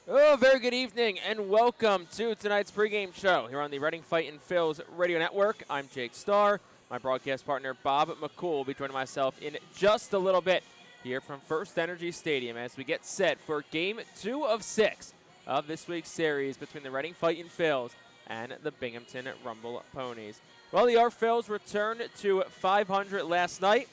Oh, very good evening and welcome to tonight's pregame show here on the Reading Fightin Phillies Radio Network. I'm Jake Starr. My broadcast partner Bob McCool will be joining myself in just a little bit here from FirstEnergy Stadium as we get set for Game 2 of 6 of this week's series between the Reading Fightin Phillies and the Binghamton Rumble Ponies. Well, the Phillies returned to 500 last night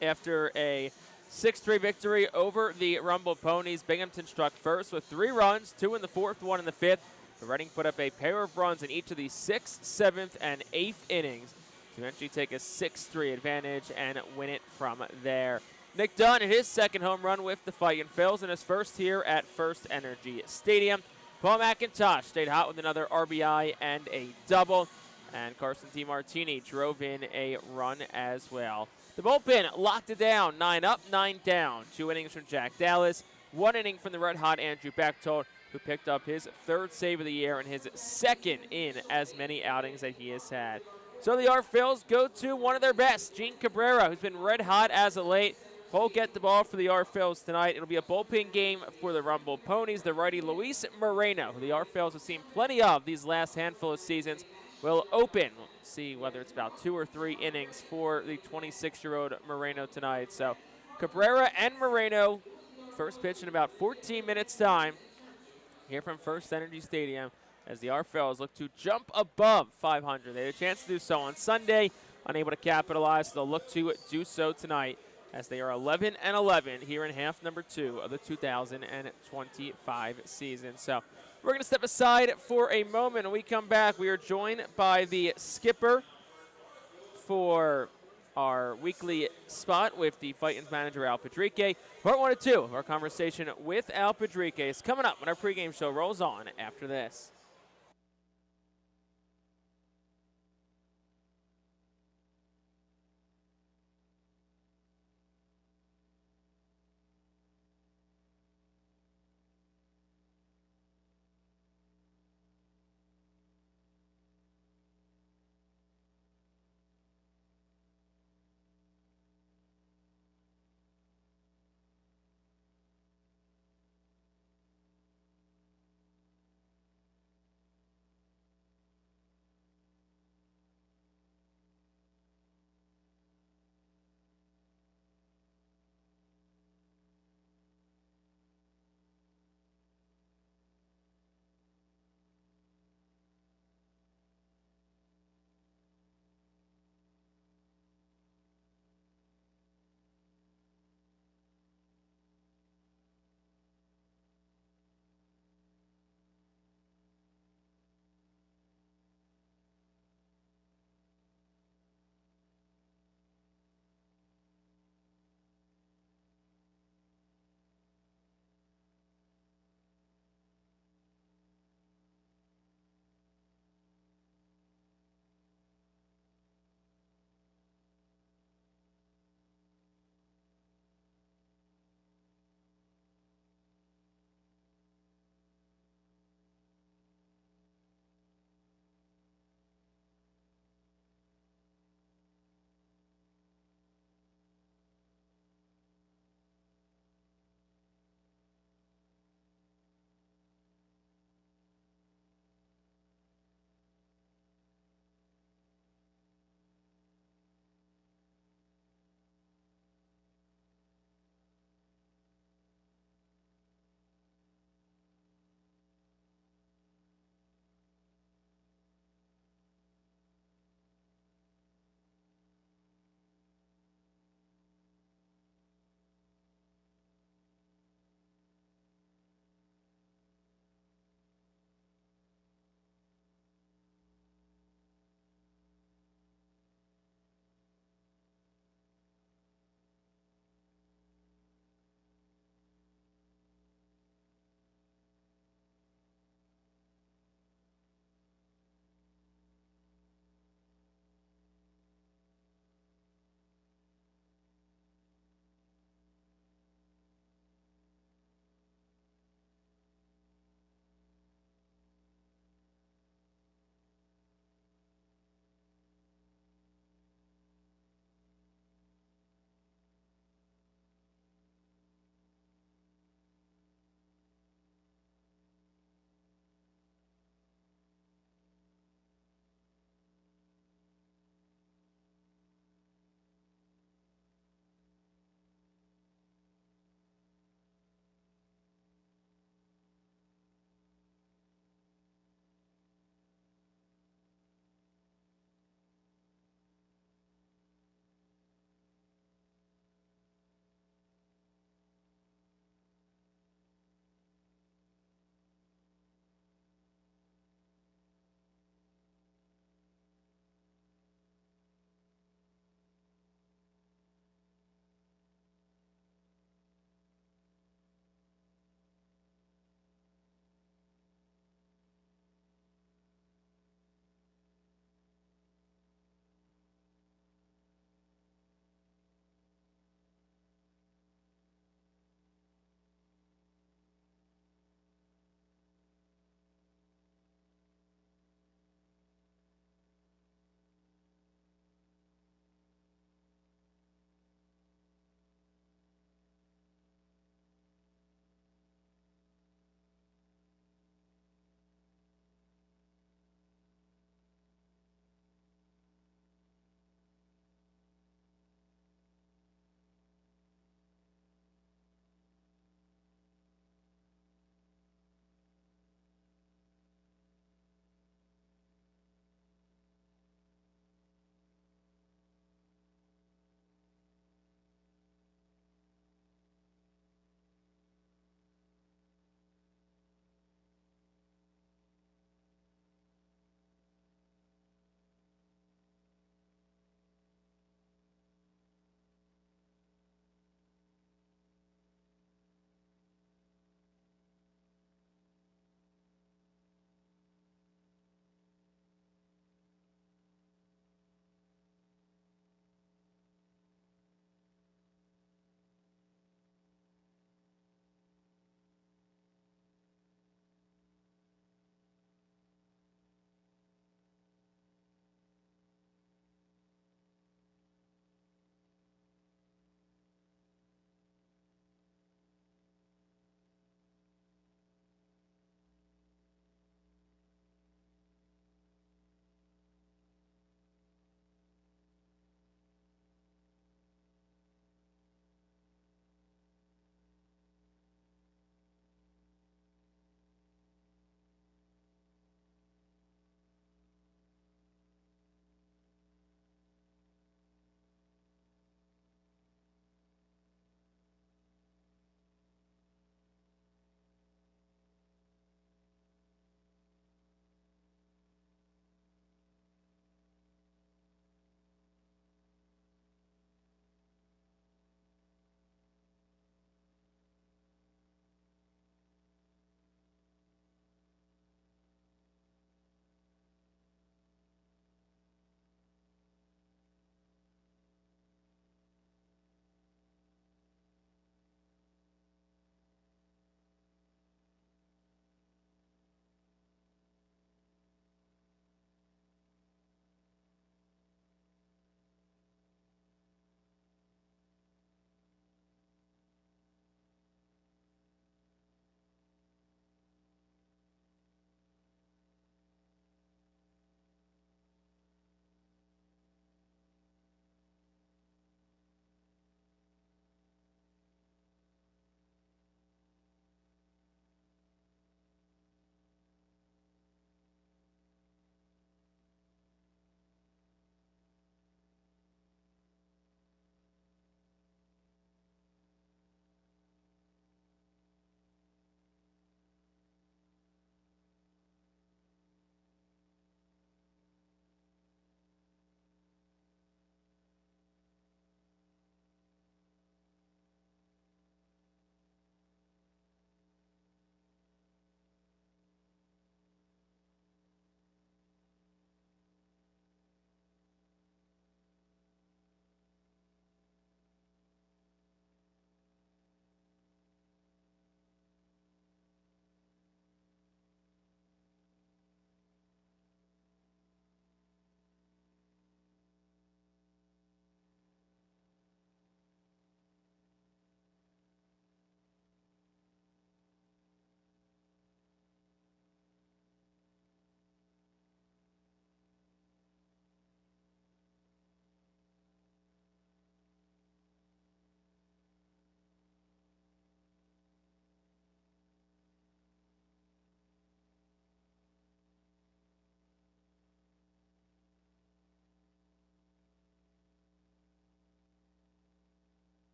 after a 6-3 victory over the Rumble Ponies. Binghamton struck first with 3 runs, 2 in the 4th, 1 in the 5th. The Reading put up a pair of runs in each of the 6th, 7th, and 8th innings to eventually take a 6-3 advantage and win it from there. Nick Dunn hit his second home run with the Fightin Phillies in his first here at FirstEnergy Stadium. Paul McIntosh stayed hot with another RBI and a double, and Carson DiMartini drove in a run as well. The bullpen locked it down, 9 up, 9 down. 2 innings from Jack Dallas, 1 inning from the red-hot Andrew Bechtold, who picked up his 3rd save of the year and his 2nd in as many outings that he has had. So the Phillies go to one of their best, Gene Cabrera, who's been red-hot as of late. He'll get the ball for the Phillies tonight. It'll be a bullpen game for the Rumble Ponies. The righty Luis Moreno, who the Phillies have seen plenty of these last handful of seasons, will open. We'll see whether it's about 2 or 3 innings for the 26-year-old Moreno tonight. So Cabrera and Moreno, first pitch in about 14 minutes time here from FirstEnergy Stadium as the Phillies look to jump above 500. They had a chance to do so on Sunday, unable to capitalize, so they'll look to do so tonight as they are 11-11 here in half number 2 of the 2025 season. So we're going to step aside for a moment. When we come back, we are joined by the skipper for our weekly spot with the Fightin's manager, Al Padrique. Part 1 and 2 of our conversation with Al Padrique is coming up when our pregame show rolls on after this.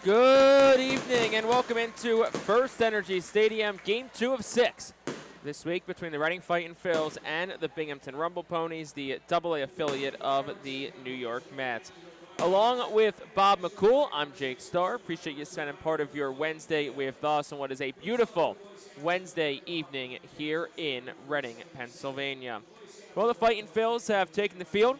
Good evening and welcome into FirstEnergy Stadium, Game 2 of 6 this week between the Reading Fightin Phils and the Binghamton Rumble Ponies, the AA affiliate of the New York Mets. Along with Bob McCool, I'm Jake Starr. Appreciate you spending part of your Wednesday with us on what is a beautiful Wednesday evening here in Reading, Pennsylvania. Well, the Fightin Phils have taken the field.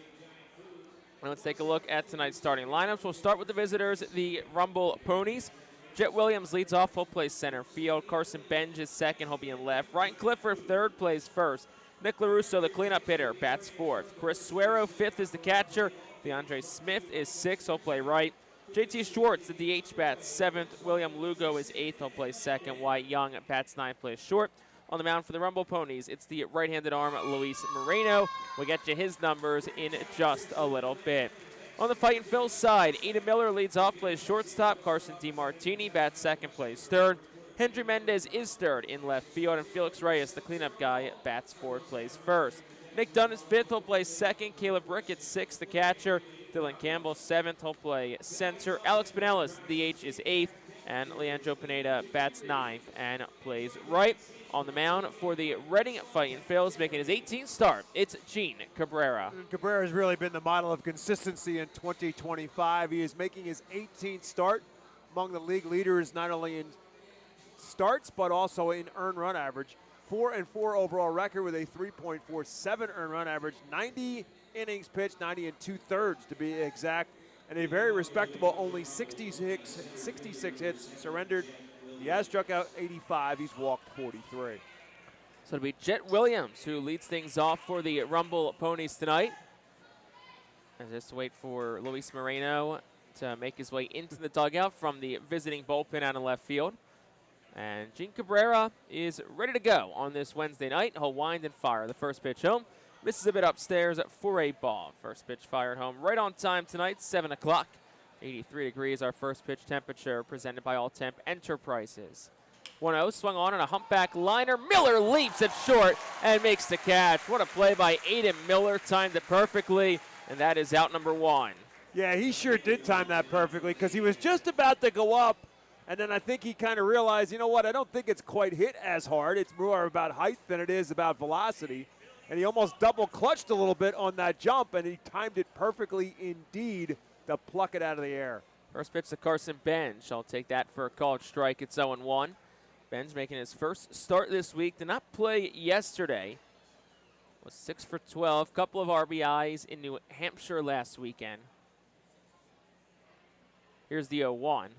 Let's take a look at tonight's starting lineups. We'll start with the visitors, the Rumble Ponies. Jet Williams leads off. He'll play center field. Carson Benj is second. He'll be in left. Ryan Clifford, third, plays first. Nick LaRusso, the cleanup hitter, bats fourth. Chris Suero, fifth, is the catcher. DeAndre Smith is sixth. He'll play right. JT Schwartz, the DH, bats seventh. William Lugo is eighth. He'll play second. Wyatt Young bats ninth, plays short. On the mound for the Rumble Ponies, it's the right-handed arm, Luis Moreno. We'll get you his numbers in just a little bit. On the Fightin Phils side, Ada Miller leads off, plays shortstop. Carson DiMartini bats second, plays third. Hendry Mendez is third in left field, and Felix Reyes, the cleanup guy, bats fourth, plays first. Nick Dunn is fifth. He'll play second. Caleb Ricketts, sixth, the catcher. Dylan Campbell, seventh. He'll play center. Alex Pinellas, DH, is eighth. And Leandro Pineda bats ninth and plays right. On the mound for the Reading Fightin Phils, making his 18th start, it's Gene Cabrera. Cabrera has really been the model of consistency in 2025. He is making his 18th start, among the league leaders not only in starts but also in earned run average. 4-4 overall record with a 3.47 earned run average, 90 innings pitched, 90 2/3 to be exact, and a very respectable only 66 hits surrendered. He has struck out 85. He's walked 43. So it'll be Jet Williams who leads things off for the Rumble Ponies tonight. And just wait for Luis Moreno to make his way into the dugout from the visiting bullpen out in left field. And Gene Cabrera is ready to go on this Wednesday night. He'll wind and fire the first pitch home. Misses a bit upstairs for a ball. First pitch fired home right on time tonight, 7 o'clock. 83 degrees, our first pitch temperature, presented by All Temp Enterprises. 1-0, swung on a humpback liner. Miller leaps at short and makes the catch. What a play by Aiden Miller, timed it perfectly, and that is out number one. Yeah, he sure did time that perfectly because he was just about to go up, and then I think he kind of realized, you know what, I don't think it's quite hit as hard. It's more about height than it is about velocity, and he almost double clutched a little bit on that jump, and he timed it perfectly indeed to pluck it out of the air. First pitch to Carson Benj. I'll take that for a called strike. It's 0-1. Benj making his first start this week. Did not play yesterday. Was 6 for 12. Couple of RBIs in New Hampshire last weekend. Here's the 0-1.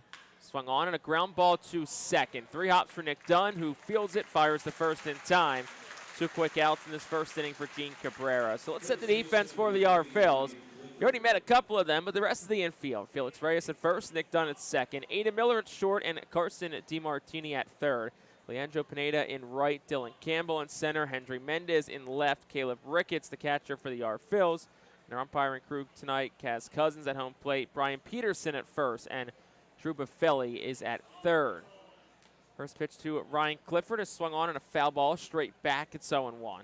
Swung on and a ground ball to second. 3 hops for Nick Dunn, who fields it, fires the first in time. 2 quick outs in this first inning for Gene Cabrera. So let's set the defense for the Phils. You already met a couple of them, but the rest of the infield. Felix Reyes at first, Nick Dunn at second, Ada Miller at short, and Carson DiMartini at third. Leandro Pineda in right, Dylan Campbell in center, Hendry Mendez in left, Caleb Ricketts, the catcher for the Phils. And our umpiring crew tonight, Kaz Cousins at home plate, Brian Peterson at first, and Drew Buffelli is at third. First pitch to Ryan Clifford is swung on and a foul ball straight back. It's 0-1.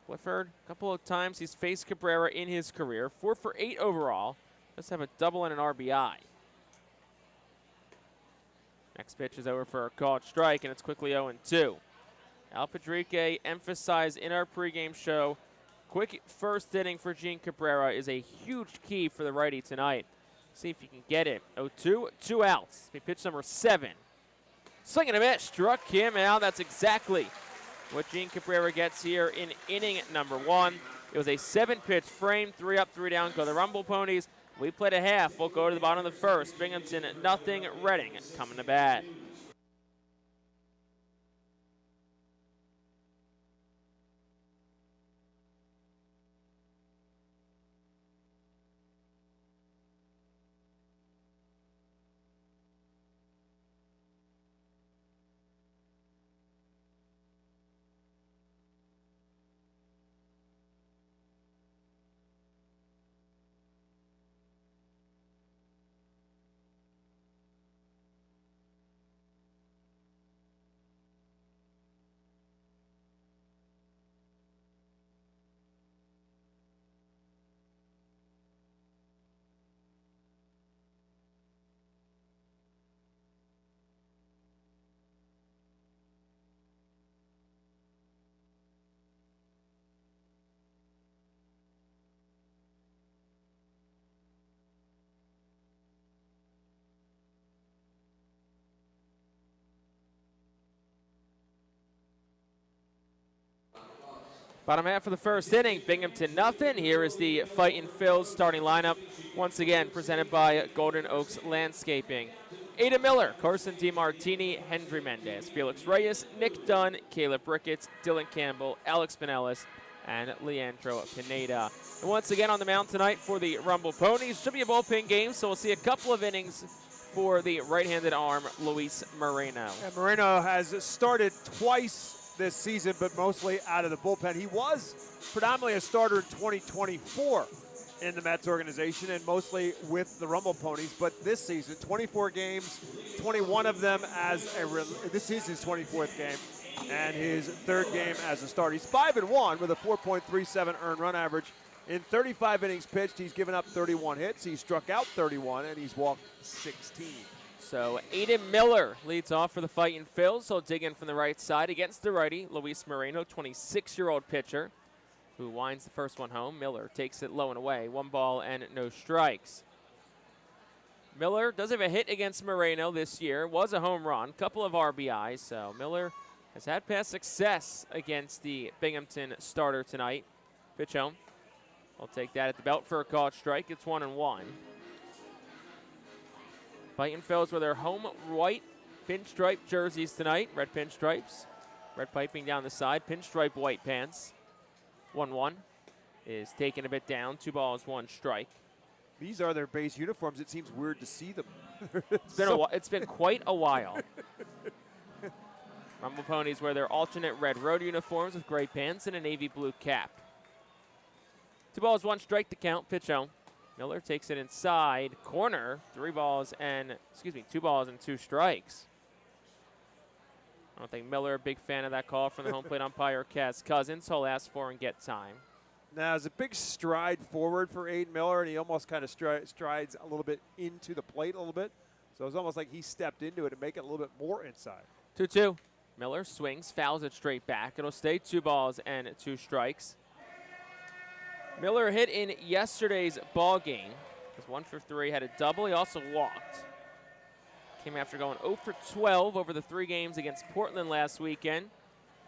Clifford, a couple of times he's faced Cabrera in his career. 4 for 8 overall. Let's have a double and an RBI. Next pitch is over for a called strike, and it's quickly 0-2. Al Padrique emphasized in our pregame show, quick first inning for Gene Cabrera is a huge key for the righty tonight. See if you can get it. 0-2, 2 outs. Pitch number 7. Swing and a miss, struck him out. That's exactly what Gene Cabrera gets here in inning number 1. It was a 7-pitch frame, 3 up, 3 down, go the Rumble Ponies. We played a half. We'll go to the bottom of the first. Binghamton, nothing. Reading coming to bat. Bottom half of the first inning, Binghamton nothing. Here is the Fightin Phillies starting lineup, once again presented by Golden Oaks Landscaping. Ada Miller, Carson DiMartini, Hendry Mendez, Felix Reyes, Nick Dunn, Caleb Ricketts, Dylan Campbell, Alex Pinellas, and Leandro Pineda. And once again on the mound tonight for the Rumble Ponies. Should be a bullpen game, so we'll see a couple of innings for the right-handed arm, Luis Moreno. And Moreno has started twice this season, but mostly out of the bullpen. He was predominantly a starter in 2024 in the Mets organization and mostly with the Rumble Ponies, but this season, 24 games, 21 of them as this is his 24th game and his third game as a starter. He's 5-1 with a 4.37 earned run average. In 35 innings pitched, he's given up 31 hits. He's struck out 31, and he's walked 16. So Aiden Miller leads off for the Fightin Phils. He'll dig in from the right side against the righty, Luis Moreno, 26-year-old pitcher, who winds the first one home. Miller takes it low and away. 1 ball and no strikes. Miller does have a hit against Moreno this year. Was a home run, couple of RBIs. So Miller has had past success against the Binghamton starter tonight. Pitch home. I'll take that at the belt for a called strike. It's 1-1. Fightin Phils with their home white pinstripe jerseys tonight. Red pinstripes. Red piping down the side. Pinstripe white pants. 1-1 is taken a bit down. 2 balls, 1 strike. These are their base uniforms. It seems weird to see them. It's been quite a while. Rumble Ponies wear their alternate red road uniforms with gray pants and a navy blue cap. 2 balls, 1 strike to count. Pitch home. Miller takes it inside corner. 2 balls and 2 strikes. I don't think Miller, a big fan of that call from the home plate umpire, Kaz Cousins. He'll ask for and get time. Now, it's a big stride forward for Aiden Miller, and he almost kind of strides a little bit into the plate a little bit. So it's almost like he stepped into it to make it a little bit more inside. 2-2. Miller swings, fouls it straight back. It'll stay 2 balls and 2 strikes. Miller hit in yesterday's ball game. Was 1 for 3, had a double. He also walked. Came after going 0 for 12 over the 3 games against Portland last weekend.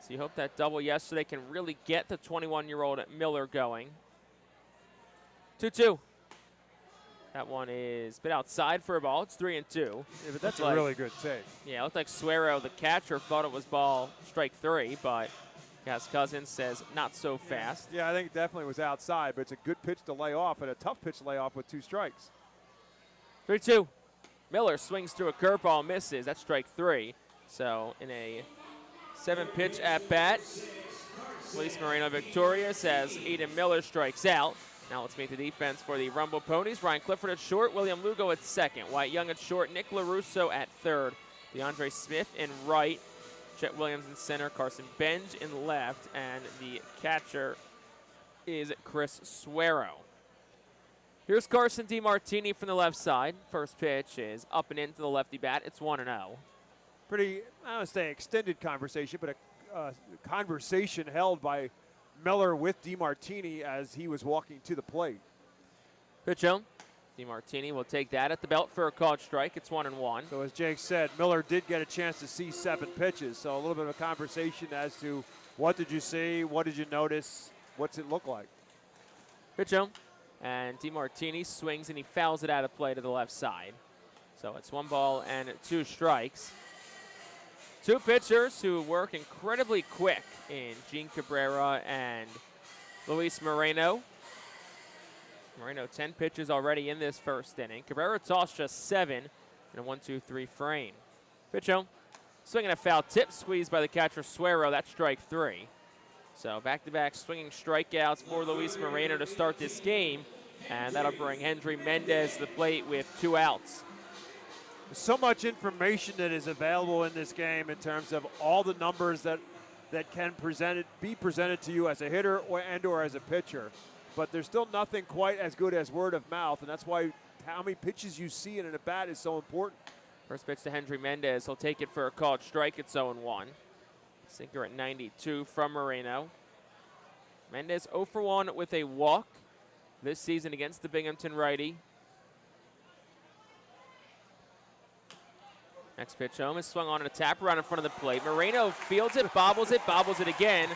So you hope that double yesterday can really get the 21-year-old Miller going. 2-2. That one is a bit outside for a ball. It's 3-2. Yeah, but that's a really good take. Yeah, it looked like Suero, the catcher, thought it was ball strike 3, but Kaz Cousins says not so fast. Yeah, I think it definitely was outside, but it's a good pitch to lay off and a tough pitch to lay off with 2 strikes. 3-2. Miller swings through a curveball, misses. That's strike 3. So in a 7-pitch at bat, Luis Moreno victorious as Aiden Miller strikes out. Now let's meet the defense for the Rumble Ponies. Ryan Clifford at short, William Lugo at second, Wyatt Young at short, Nick LaRusso at third, DeAndre Smith in right, Chet Williams in center, Carson Benj in left, and the catcher is Chris Suero. Here's Carson DiMartini from the left side. First pitch is up and into the lefty bat. It's 1-0. Pretty, I don't want to say extended conversation, but a conversation held by Miller with DiMartini as he was walking to the plate. Pitch home. DiMartini will take that at the belt for a called strike. It's 1-1. So as Jake said, Miller did get a chance to see 7 pitches. So a little bit of a conversation as to what did you see, what did you notice, what's it look like? Pitch home. And DiMartini swings and he fouls it out of play to the left side. So it's 1 ball and 2 strikes. 2 pitchers who work incredibly quick in Gene Cabrera and Luis Moreno. Moreno 10 pitches already in this first inning. Cabrera tossed just 7 in a 1-2-3 frame. Pitch home. Swinging a foul tip, squeezed by the catcher Suero. That's strike 3. So back-to-back swinging strikeouts for Luis Moreno to start this game. And that'll bring Hendry Mendez to the plate with 2 outs. So much information that is available in this game in terms of all the numbers that can be presented to you as a hitter or as a pitcher. But there's still nothing quite as good as word of mouth, and that's why how many pitches you see in an at-bat is so important. First pitch to Hendry Mendez. He'll take it for a called strike. It's 0-1. Sinker at 92 from Moreno. Mendez 0 for 1 with a walk this season against the Binghamton righty. Next pitch home is swung on and a tap around in front of the plate. Moreno fields it, bobbles it again,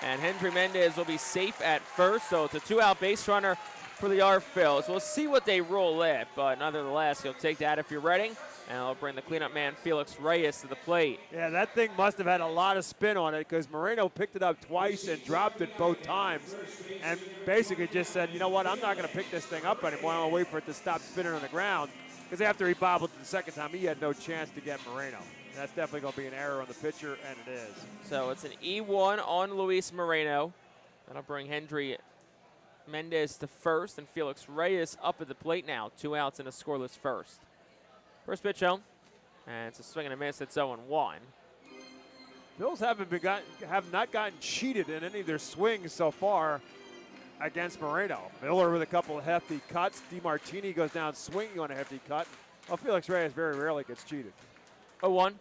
and Hendry Mendez will be safe at first. So it's a 2-out base runner for the Phils. We'll see what they roll it, but nonetheless, he'll take that if you're ready, and he'll bring the cleanup man Felix Reyes to the plate. Yeah, that thing must have had a lot of spin on it because Moreno picked it up twice and dropped it both times, and basically just said, you know what, I'm not going to pick this thing up anymore. I'm going to wait for it to stop spinning on the ground. Because after he bobbled it the second time, he had no chance to get Moreno. And that's definitely going to be an error on the pitcher, and it is. So it's an E1 on Luis Moreno. That'll bring Hendry Mendez to first, and Felix Reyes up at the plate now. 2 outs and a scoreless first. First pitch home, and it's a swing and a miss. It's 0-1. Bills have not gotten cheated in any of their swings so far against Moreno. Miller with a couple of hefty cuts. DeMartini goes down swinging on a hefty cut. Well, Felix Reyes very rarely gets cheated. 0-1,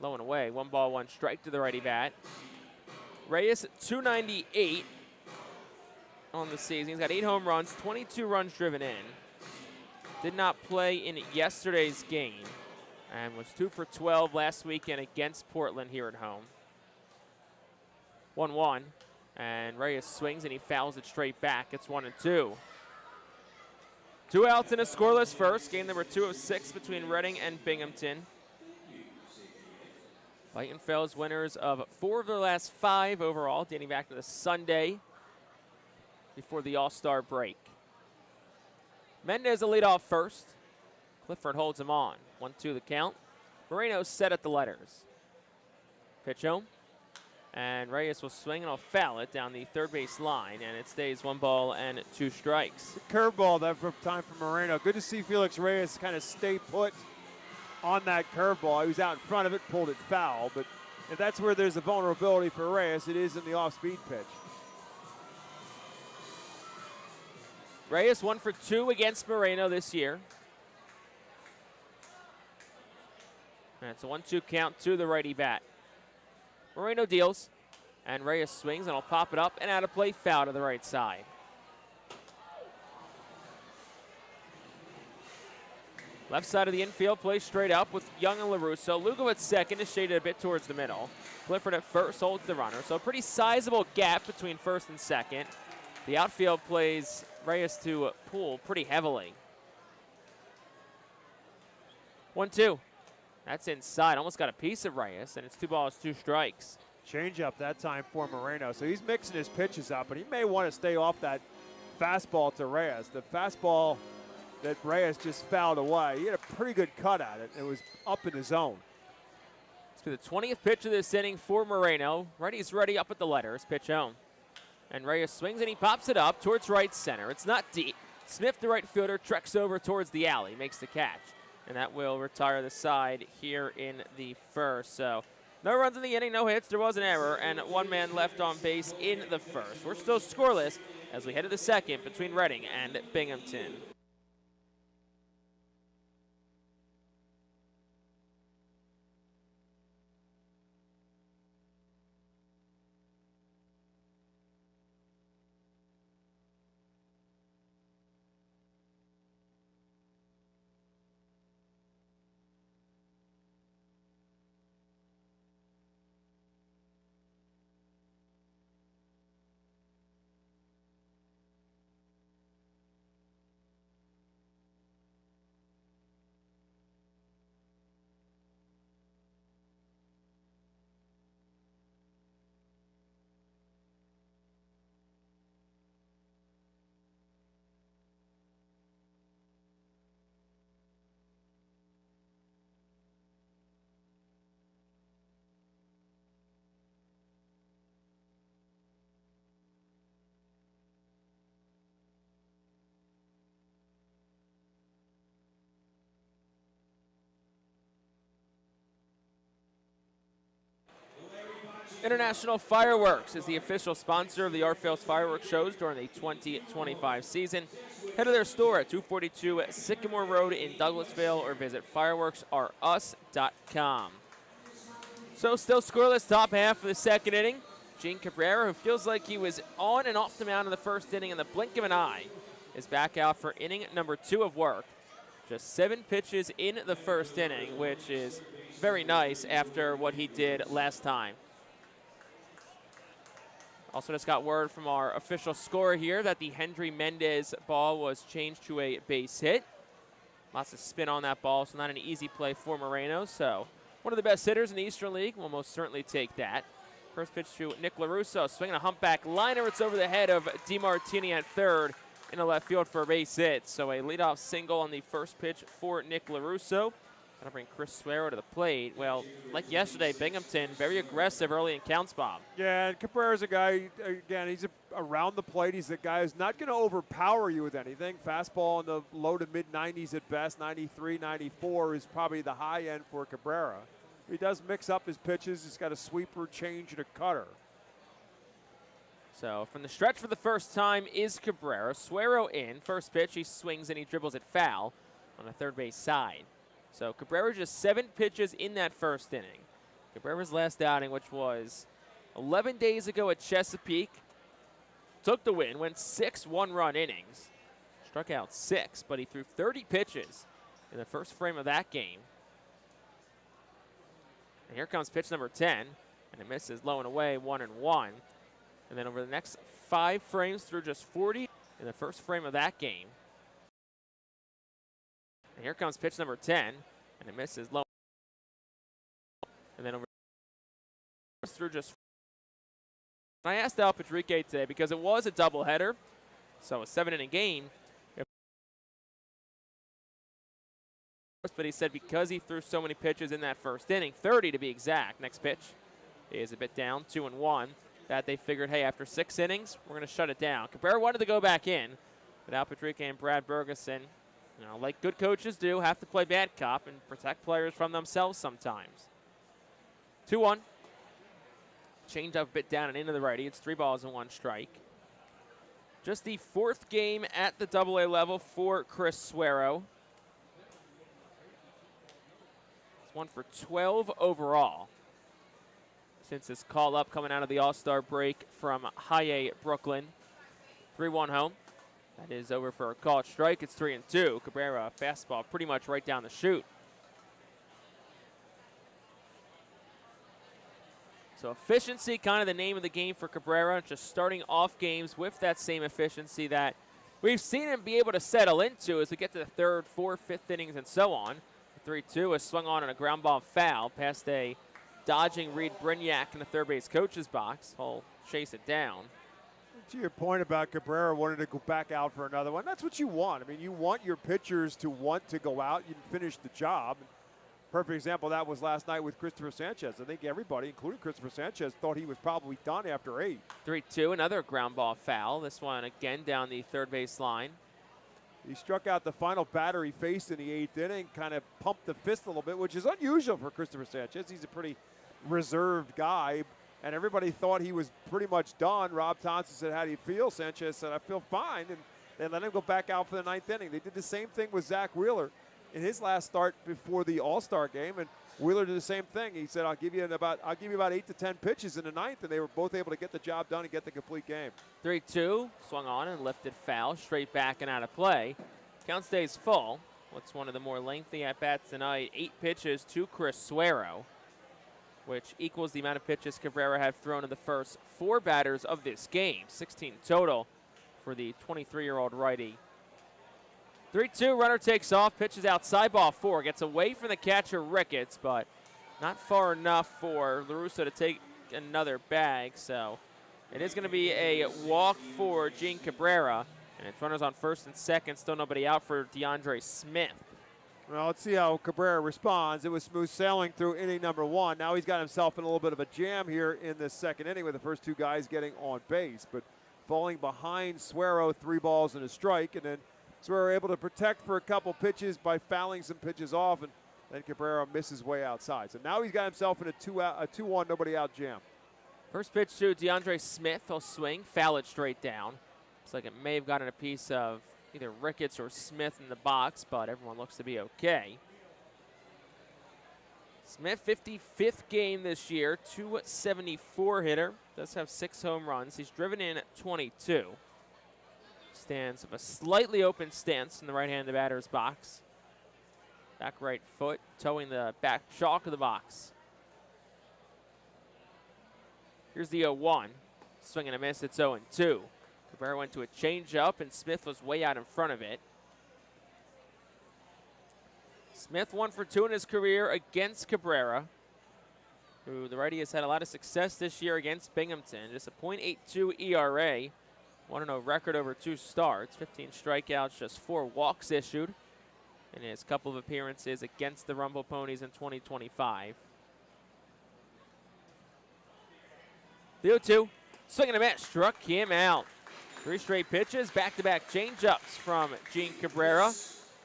low and away. 1 ball, 1 strike to the righty bat. Reyes, 298 on the season. He's got 8 home runs, 22 runs driven in. Did not play in yesterday's game and was 2 for 12 last weekend against Portland here at home. 1-1. And Reyes swings and he fouls it straight back. It's 1-2. 2 outs and a scoreless first. Game number 2 of 6 between Reading and Binghamton. Fightin Fells winners of 4 of their last 5 overall, dating back to the Sunday before the All-Star break. Mendez will lead off first. Clifford holds him on. 1-2 the count. Moreno set at the letters. Pitch home. And Reyes will swing and he'll foul it down the third base line, and it stays 1 ball and 2 strikes. Curveball that for time for Moreno. Good to see Felix Reyes kind of stay put on that curveball. He was out in front of it, pulled it foul, but if that's where there's a vulnerability for Reyes, it is in the off-speed pitch. Reyes 1 for 2 against Moreno this year. And it's a 1-2 count to the righty bat. Moreno deals, and Reyes swings, and he'll pop it up and out of play, foul to the right side. Left side of the infield, plays straight up with Young and LaRusso. Lugo at second is shaded a bit towards the middle. Clifford at first holds the runner, so a pretty sizable gap between first and second. The outfield plays Reyes to pull pretty heavily. 1-2. That's inside. Almost got a piece of Reyes, and it's 2 balls, 2 strikes. Change up that time for Moreno. So he's mixing his pitches up, and he may want to stay off that fastball to Reyes. The fastball that Reyes just fouled away, he had a pretty good cut at it. It was up in the zone. It's the 20th pitch of this inning for Moreno. Righty's ready up at the letters. Pitch home. And Reyes swings, and he pops it up towards right center. It's not deep. Smith, the right fielder, treks over towards the alley, makes the catch. And that will retire the side here in the first. So no runs in the inning, no hits. There was an error, and 1 man left on base in the first. We're still scoreless as we head to the second between Reading and Binghamton. International Fireworks is the official sponsor of the Phillies fireworks shows during the 2025 season. Head to their store at 242 Sycamore Road in Douglasville or visit fireworksrus.com. So still scoreless top half of the second inning. Gene Cabrera, who feels like he was on and off the mound in the first inning in the blink of an eye, is back out for inning number 2 of work. Just 7 pitches in the first inning, which is very nice after what he did last time. Also just got word from our official scorer here that the Hendry Mendez ball was changed to a base hit. Lots of spin on that ball, so not an easy play for Moreno. So one of the best hitters in the Eastern League will most certainly take that. First pitch to Nick LaRusso, swinging a humpback liner. It's over the head of DeMartini at third into left field for a base hit. So a leadoff single on the first pitch for Nick LaRusso. That'll bring Chris Suero to the plate. Well, like yesterday, Binghamton, very aggressive early in counts, Bob. Yeah, and Cabrera's a guy, again, he's around the plate. He's a guy who's not going to overpower you with anything. Fastball in the low to mid-90s at best. 93, 94 is probably the high end for Cabrera. He does mix up his pitches. He's got a sweeper, change, and a cutter. So from the stretch for the first time is Cabrera. Suero in. First pitch, he swings and he dribbles it foul on the third base side. So Cabrera just 7 pitches in that first inning. Cabrera's last outing, which was 11 days ago at Chesapeake, took the win, went 6 one-run innings, struck out 6, but he threw 30 pitches in the first frame of that game. And here comes pitch number 10, and it misses low and away, 1-1. And then over the next 5 frames, threw just 40 in the first frame of that game. And here comes pitch number 10, and it misses low. And then over through just. I asked Al Patrique today because it was a doubleheader, so a 7-inning game. But he said because he threw so many pitches in that first inning, 30 to be exact. Next pitch is a bit down, 2-1. That they figured, hey, after 6 innings, we're going to shut it down. Cabrera wanted to go back in, but Al Patrique and Brad Bergeson, you know, like good coaches do, have to play bad cop and protect players from themselves sometimes. 2-1. Change up a bit down and into the righty. It's 3 balls and 1 strike. Just the 4th game at the AA level for Chris Suero. He's 1 for 12 overall since his call up coming out of the All-Star break from High Brooklyn. 3-1 home. That is over for a called strike. It's 3-2. Cabrera, fastball pretty much right down the chute. So efficiency, kind of the name of the game for Cabrera. Just starting off games with that same efficiency that we've seen him be able to settle into as we get to the 3rd, 4th, 5th innings and so on. 3-2 is swung on a ground ball foul past a dodging Reed Brignac in the third base coach's box. He'll chase it down. To your point about Cabrera wanting to go back out for another one, that's what you want. I mean, you want your pitchers to want to go out and finish the job. Perfect example of that was last night with Christopher Sanchez. I think everybody, including Christopher Sanchez, thought he was probably done after 8. 3-2, another ground ball foul. This one again down the third base line. He struck out the final batter he faced in the 8th inning, kind of pumped the fist a little bit, which is unusual for Christopher Sanchez. He's a pretty reserved guy, and everybody thought he was pretty much done. Rob Thompson said, how do you feel? Sanchez said, I feel fine, and they let him go back out for the 9th inning. They did the same thing with Zach Wheeler in his last start before the All-Star game, and Wheeler did the same thing. He said, I'll give you about 8 to 10 pitches in the 9th, and they were both able to get the job done and get the complete game. 3-2, swung on and lifted foul, straight back and out of play. Count stays full. What's one of the more lengthy at-bats tonight? 8 pitches to Chris Suero, which equals the amount of pitches Cabrera had thrown in the first 4 batters of this game. 16 total for the 23-year-old righty. 3-2, runner takes off, pitches outside, ball 4. Gets away from the catcher Ricketts, but not far enough for LaRusso to take another bag. So it is going to be a walk for Gene Cabrera. And it's runners on first and second, still nobody out for DeAndre Smith. Well, let's see how Cabrera responds. It was smooth sailing through inning number 1. Now he's got himself in a little bit of a jam here in the 2nd inning with the first 2 guys getting on base. But falling behind Suero, 3 balls and a strike. And then Suero able to protect for a couple pitches by fouling some pitches off. And then Cabrera misses way outside. So now he's got himself in a 2-1, nobody out jam. First pitch to DeAndre Smith. He'll swing, foul it straight down. Looks like it may have gotten a piece of either Ricketts or Smith in the box, but everyone looks to be okay. Smith, 55th game this year, 274 hitter. Does have 6 home runs. He's driven in 22. Stands of a slightly open stance in the right-handed batter's box. Back right foot, towing the back chalk of the box. Here's the 0-1. Swing and a miss, it's 0-2. Cabrera went to a changeup, and Smith was way out in front of it. Smith 1 for 2 in his career against Cabrera, who the righty has had a lot of success this year against Binghamton. Just a .82 ERA, 1-0 record over 2 starts, 15 strikeouts, just 4 walks issued in his couple of appearances against the Rumble Ponies in 2025. The 0-2, swing and a miss, struck him out. 3 straight pitches, back-to-back changeups from Gene Cabrera.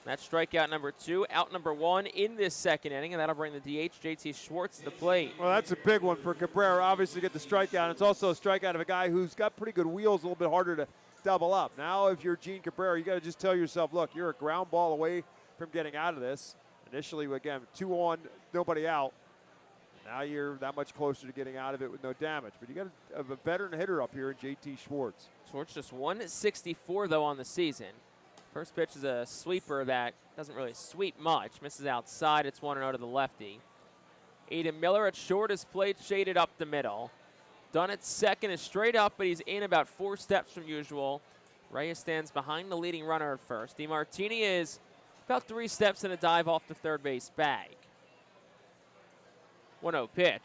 That's strikeout number 2, out number 1 in this second inning, and that'll bring the DH, JT Schwartz, to the plate. Well, that's a big one for Cabrera, obviously, to get the strikeout. It's also a strikeout of a guy who's got pretty good wheels, a little bit harder to double up. Now, if you're Gene Cabrera, you got to just tell yourself, look, you're a ground ball away from getting out of this. Initially, again, 2 on, nobody out. Now you're that much closer to getting out of it with no damage. But you got a veteran hitter up here in JT Schwartz. Schwartz just 164, though, on the season. First pitch is a sweeper that doesn't really sweep much. Misses outside. It's 1-0 to the lefty. Aiden Miller at short is played shaded up the middle. Dunn at second is straight up, but he's in about 4 steps from usual. Reyes stands behind the leading runner at first. DeMartini is about 3 steps in a dive off the third base bag. 1-0 pitch.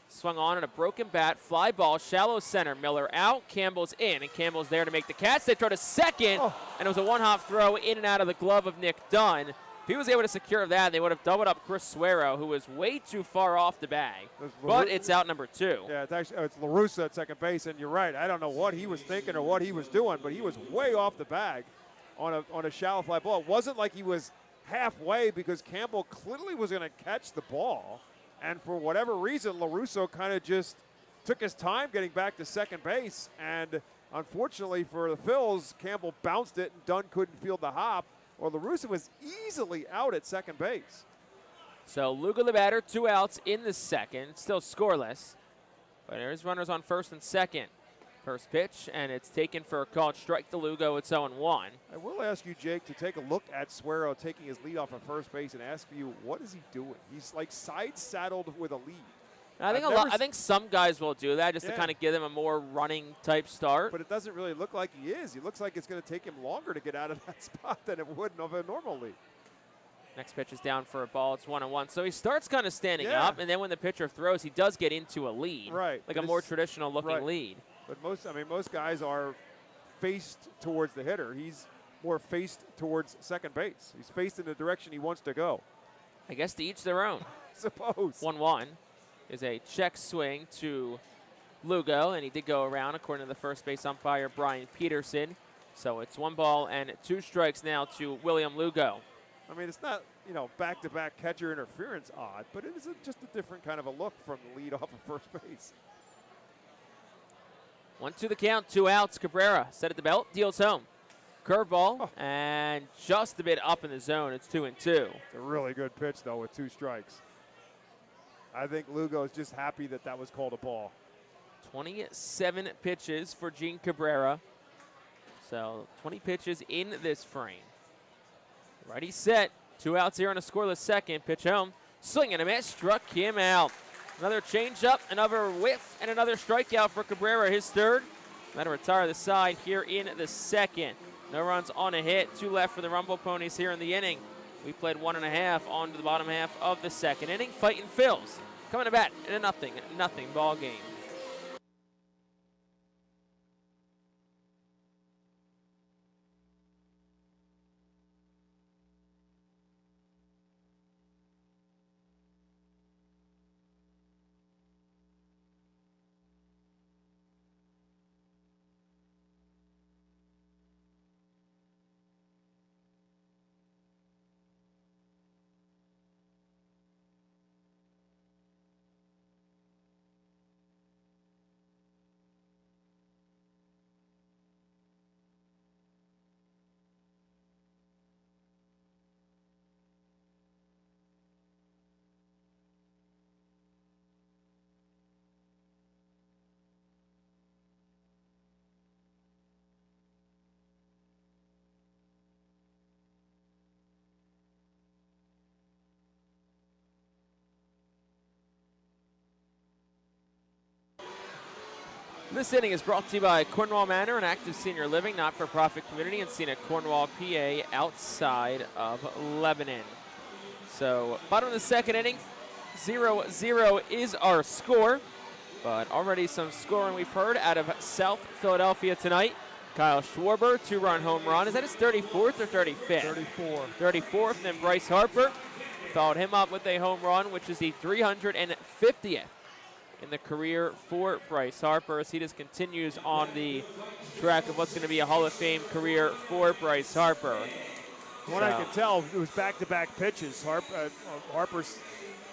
Swung on at a broken bat, fly ball, shallow center. Miller out, Campbell's in, and Campbell's there to make the catch. They throw to second, and it was a one-hop throw in and out of the glove of Nick Dunn. If he was able to secure that, they would have doubled up Chris Suero, who was way too far off the bag. But it's out number 2. Yeah, it's LaRussa at second base, and you're right. I don't know what he was thinking or what he was doing, but he was way off the bag on a shallow fly ball. It wasn't like he was halfway, because Campbell clearly was going to catch the ball. And for whatever reason, LaRusso kind of just took his time getting back to second base. And unfortunately for the Phils, Campbell bounced it and Dunn couldn't field the hop, or LaRusso was easily out at second base. So Lugo the batter, 2 outs in the second, still scoreless. But there's runners on first and second. First pitch, and it's taken for a called strike to Lugo. It's 0-1. I will ask you, Jake, to take a look at Suero taking his lead off of first base and ask you, what is he doing? He's like side-saddled with a lead. I think some guys will do that just to kind of give them a more running type start. But it doesn't really look like he is. He looks like it's going to take him longer to get out of that spot than it would of a normal lead. Next pitch is down for a ball. It's 1-1. So he starts kind of standing up, and then when the pitcher throws, he does get into a lead. Right. Like a more traditional looking lead. But most guys are faced towards the hitter. He's more faced towards second base. He's faced in the direction he wants to go. I guess to each their own. I suppose. 1-1 is a check swing to Lugo, and he did go around according to the first base umpire, Brian Peterson. So it's 1 ball and 2 strikes now to William Lugo. I mean, it's not, back-to-back catcher interference odd, but it is just a different kind of a look from the lead off of first base. 1-2 the count, 2 outs. Cabrera set at the belt, deals home. Curveball, and just a bit up in the zone. It's 2-2. It's a really good pitch, though, with 2 strikes. I think Lugo is just happy that was called a ball. 27 pitches for Gene Cabrera. So 20 pitches in this frame. Righty set. 2 outs here on a scoreless second. Pitch home. Swing and a miss. Struck him out. Another changeup, another whiff, and another strikeout for Cabrera, his 3rd. That'll retire the side here in the second. No runs on a hit. 2 left for the Rumble Ponies here in the inning. We played 1.5 on to the bottom half of the second inning. Fightin' Phils coming to bat in a nothing ball game. This inning is brought to you by Cornwall Manor, an active senior living, not-for-profit community in scenic Cornwall, PA, outside of Lebanon. So, bottom of the second inning, 0-0 is our score. But already some scoring we've heard out of South Philadelphia tonight. Kyle Schwarber, 2-run home run. Is that his 34th or 35th? 34th, and then Bryce Harper followed him up with a home run, which is the 350th in the career for Bryce Harper, as he just continues on the track of what's going to be a Hall of Fame career for Bryce Harper. What I can tell, it was back-to-back pitches. Harper's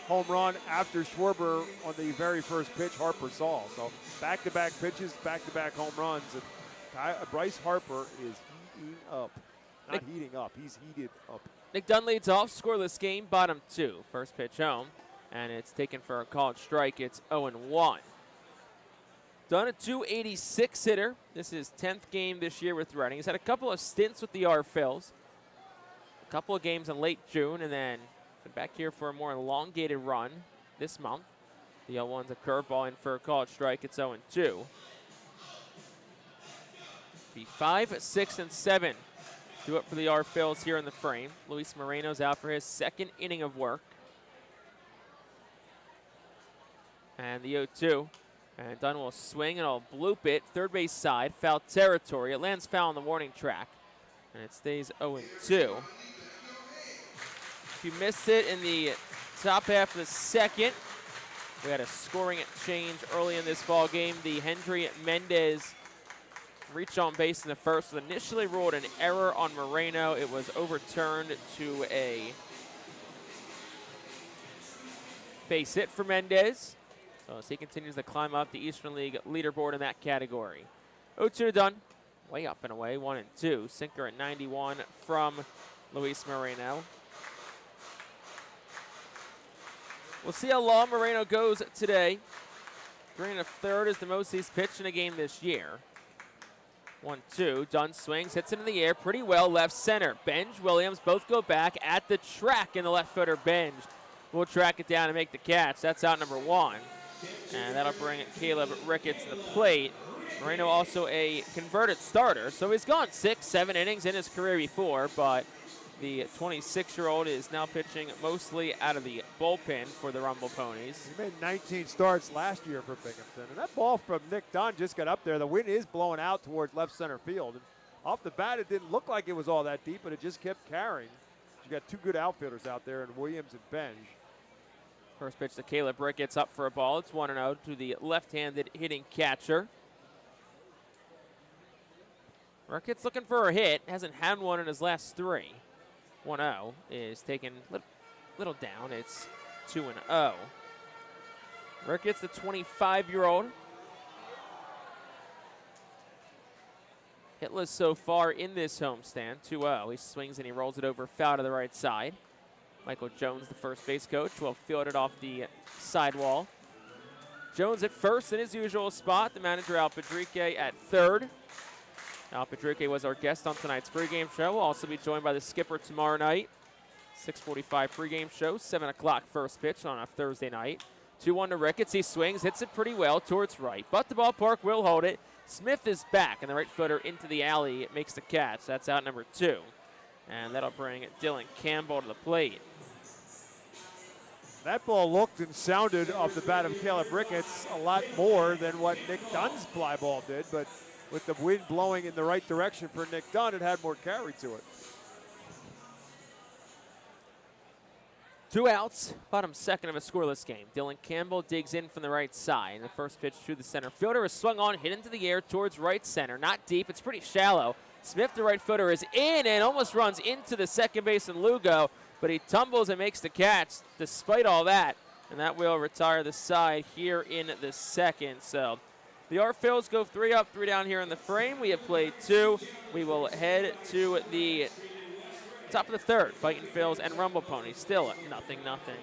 home run after Schwarber on the very first pitch Harper saw. So back-to-back pitches, back-to-back home runs. And Bryce Harper is heating up. Not heating up, he's heated up. Nick Dunn leads off, scoreless game, bottom 2. First pitch home, and it's taken for a called strike. It's 0-1. Dunn, a .286 hitter. This is 10th game this year with Reading. He's had a couple of stints with the Phils. A couple of games in late June, and then back here for a more elongated run this month. The 0-1's a curveball in for a called strike. It's 0-2. The 5, 6, and 7 do it for the Phils here in the frame. Luis Moreno's out for his second inning of work. And the 0-2. And Dunn will swing and I'll bloop it. Third base side, foul territory. It lands foul on the warning track. And it stays 0-2. If you missed it in the top half of the second, we had a scoring change early in this ball game. The Hendry Mendez reached on base in the first. Was initially ruled an error on Moreno. It was overturned to a base hit for Mendez. So as he continues to climb up the Eastern League leaderboard in that category. 0-2 done. Way up and away, 1-2. Sinker at 91 from Luis Moreno. We'll see how long Moreno goes today. 3 1/3 is the most he's pitched in a game this year. 1-2. Dunn swings, hits it in the air pretty well, left center. Benj, Williams both go back at the track, and the left footer Benj will track it down and make the catch. That's out number 1. And that'll bring Caleb Ricketts to the plate. Moreno also a converted starter, so he's gone 6, 7 innings in his career before, but the 26-year-old is now pitching mostly out of the bullpen for the Rumble Ponies. He made 19 starts last year for Binghamton. And that ball from Nick Dunn just got up there. The wind is blowing out towards left center field. And off the bat, it didn't look like it was all that deep, but it just kept carrying. You got 2 good outfielders out there in Williams and Benj. First pitch to Caleb Ricketts up for a ball. It's 1-0 to the left-handed hitting catcher. Ricketts looking for a hit. Hasn't had one in his last 3. 1-0 is taken little down. It's 2-0. Ricketts, the 25-year-old. Hitless so far in this homestand. 2-0. He swings and he rolls it over foul to the right side. Michael Jones, the first base coach, will field it off the sidewall. Jones at first in his usual spot. The manager, Al Padrique, at third. Al Padrique was our guest on tonight's pregame show. We'll also be joined by the skipper tomorrow night. 6:45 pregame show, 7 o'clock first pitch on a Thursday night. 2-1 to Ricketts. He swings, hits it pretty well towards right. But the ballpark will hold it. Smith is back, and the right footer into the alley. It makes the catch. That's out number 2. And that'll bring Dylan Campbell to the plate. That ball looked and sounded off the bat of Caleb Ricketts a lot more than what Nick Dunn's fly ball did, but with the wind blowing in the right direction for Nick Dunn, it had more carry to it. 2 outs, bottom second of a scoreless game. Dylan Campbell digs in from the right side. The first pitch to the center fielder is swung on, hit into the air towards right center. Not deep, it's pretty shallow. Smith, the right footer, is in and almost runs into the second baseman Lugo, but he tumbles and makes the catch despite all that. And that will retire the side here in the second. So the Phils go 3 up, 3 down here in the frame. We have played 2. We will head to the top of the third. Fightin' Phils and Rumble Ponies still at 0-0.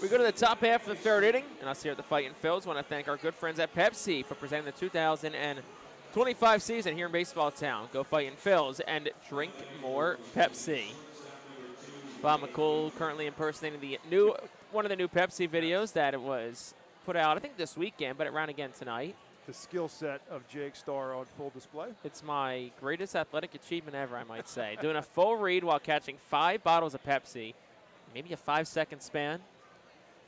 We go to the top half of the third inning, and us here at the Fightin' Phils want to thank our good friends at Pepsi for presenting the 2025 season here in Baseball Town. Go Fightin' Phils and drink more Pepsi. Bob McCool currently impersonating one of the new Pepsi videos that it was put out, I think this weekend, but it ran again tonight. The skill set of Jake Starr on full display. It's my greatest athletic achievement ever, I might say. Doing a full read while catching 5 bottles of Pepsi, maybe a 5-second span.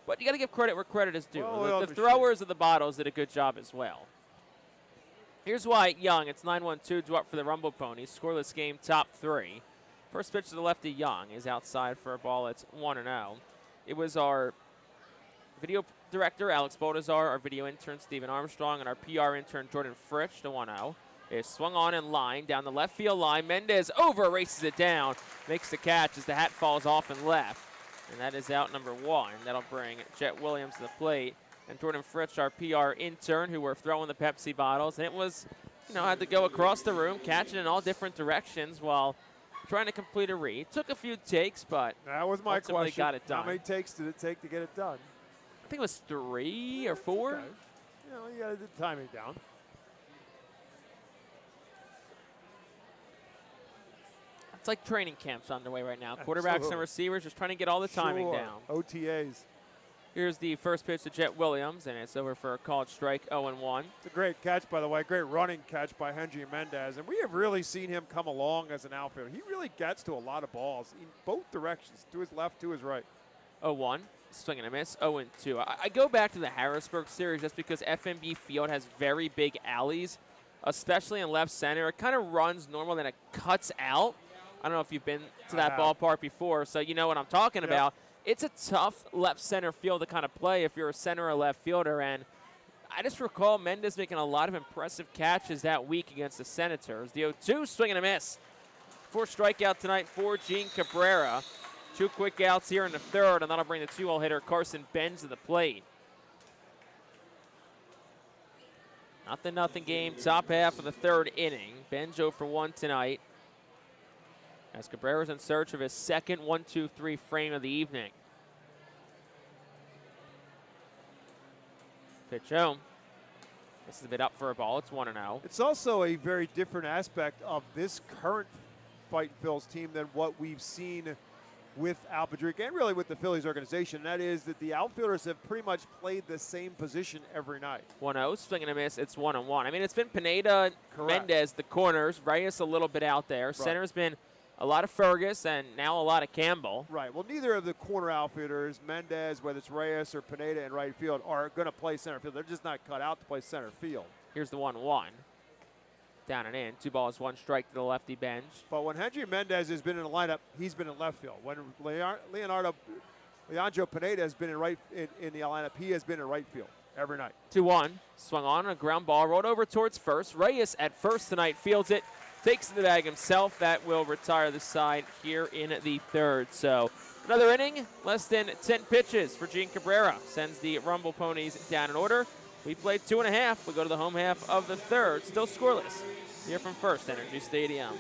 But you got to give credit where credit is due. Well, the throwers of the bottles did a good job as well. Here's Wyatt Young. It's 9-1-2 due up for the Rumble Ponies. Scoreless game, top 3. First pitch to the lefty, Young, is outside for a ball. It's 1-0. It was our video director, Alex Bodazar, our video intern, Stephen Armstrong, and our PR intern, Jordan Fritsch, the 1-0. Is swung on in line down the left field line. Mendez over, races it down, makes the catch as the hat falls off and left. And that is out number 1. That'll bring Jet Williams to the plate. And Jordan Fritsch, our PR intern, who were throwing the Pepsi bottles. And it was, had to go across the room, catch it in all different directions while trying to complete a read. Took a few takes, but that was my question. Got it done. How many takes did it take to get it done? I think it was 3 or 4. Okay. You got to do the timing down. It's like training camps underway right now. Quarterbacks and receivers just trying to get all the timing down. OTAs. Here's the first pitch to Jet Williams, and it's over for a called strike, 0-1. It's a great catch, by the way. Great running catch by Henry Mendez. And we have really seen him come along as an outfielder. He really gets to a lot of balls in both directions, to his left, to his right. 0-1. Swing and a miss, 0-2. I go back to the Harrisburg series just because FMB Field has very big alleys, especially in left center. It kind of runs normal, then it cuts out. I don't know if you've been to that ballpark before, so you know what I'm talking about. It's a tough left center field to kind of play if you're a center or left fielder, and I just recall Mendez making a lot of impressive catches that week against the Senators. The 0-2, swing and a miss. 4th strikeout tonight for Gene Cabrera. 2 quick outs here in the third, and that'll bring the 2-hole hitter Carson Benz to the plate. 0-0 game, top half of the third inning. Benz 0 for 1 tonight, as Cabrera's in search of his second 1-2-3 frame of the evening. Pitch home. This is a bit up for a ball. It's 1-0. It's also a very different aspect of this current Fightin' Phils team than what we've seen with Al Padrick and really with the Phillies organization. That is that the outfielders have pretty much played the same position every night. 1-0, swing and a miss. It's 1-1. I mean, it's been Pineda, Mendez, the corners. Reyes a little bit out there. Right. Center's been a lot of Fergus and now a lot of Campbell. Right. Well, neither of the corner outfielders, Mendez, whether it's Reyes or Pineda in right field, are going to play center field. They're just not cut out to play center field. Here's the 1-1. Down and in. 2 balls, 1 strike to the lefty Benz. But when Henry Mendez has been in the lineup, he's been in left field. When Leandro Pineda has been in the lineup, he has been in right field every night. 2-1. Swung on a ground ball, rolled over towards first. Reyes at first tonight fields it. Takes the bag himself. That will retire the side here in the third. So another inning, less than 10 pitches for Gene Cabrera. Sends the Rumble Ponies down in order. We played 2.5. We go to the home half of the third. Still scoreless here from FirstEnergy Stadium.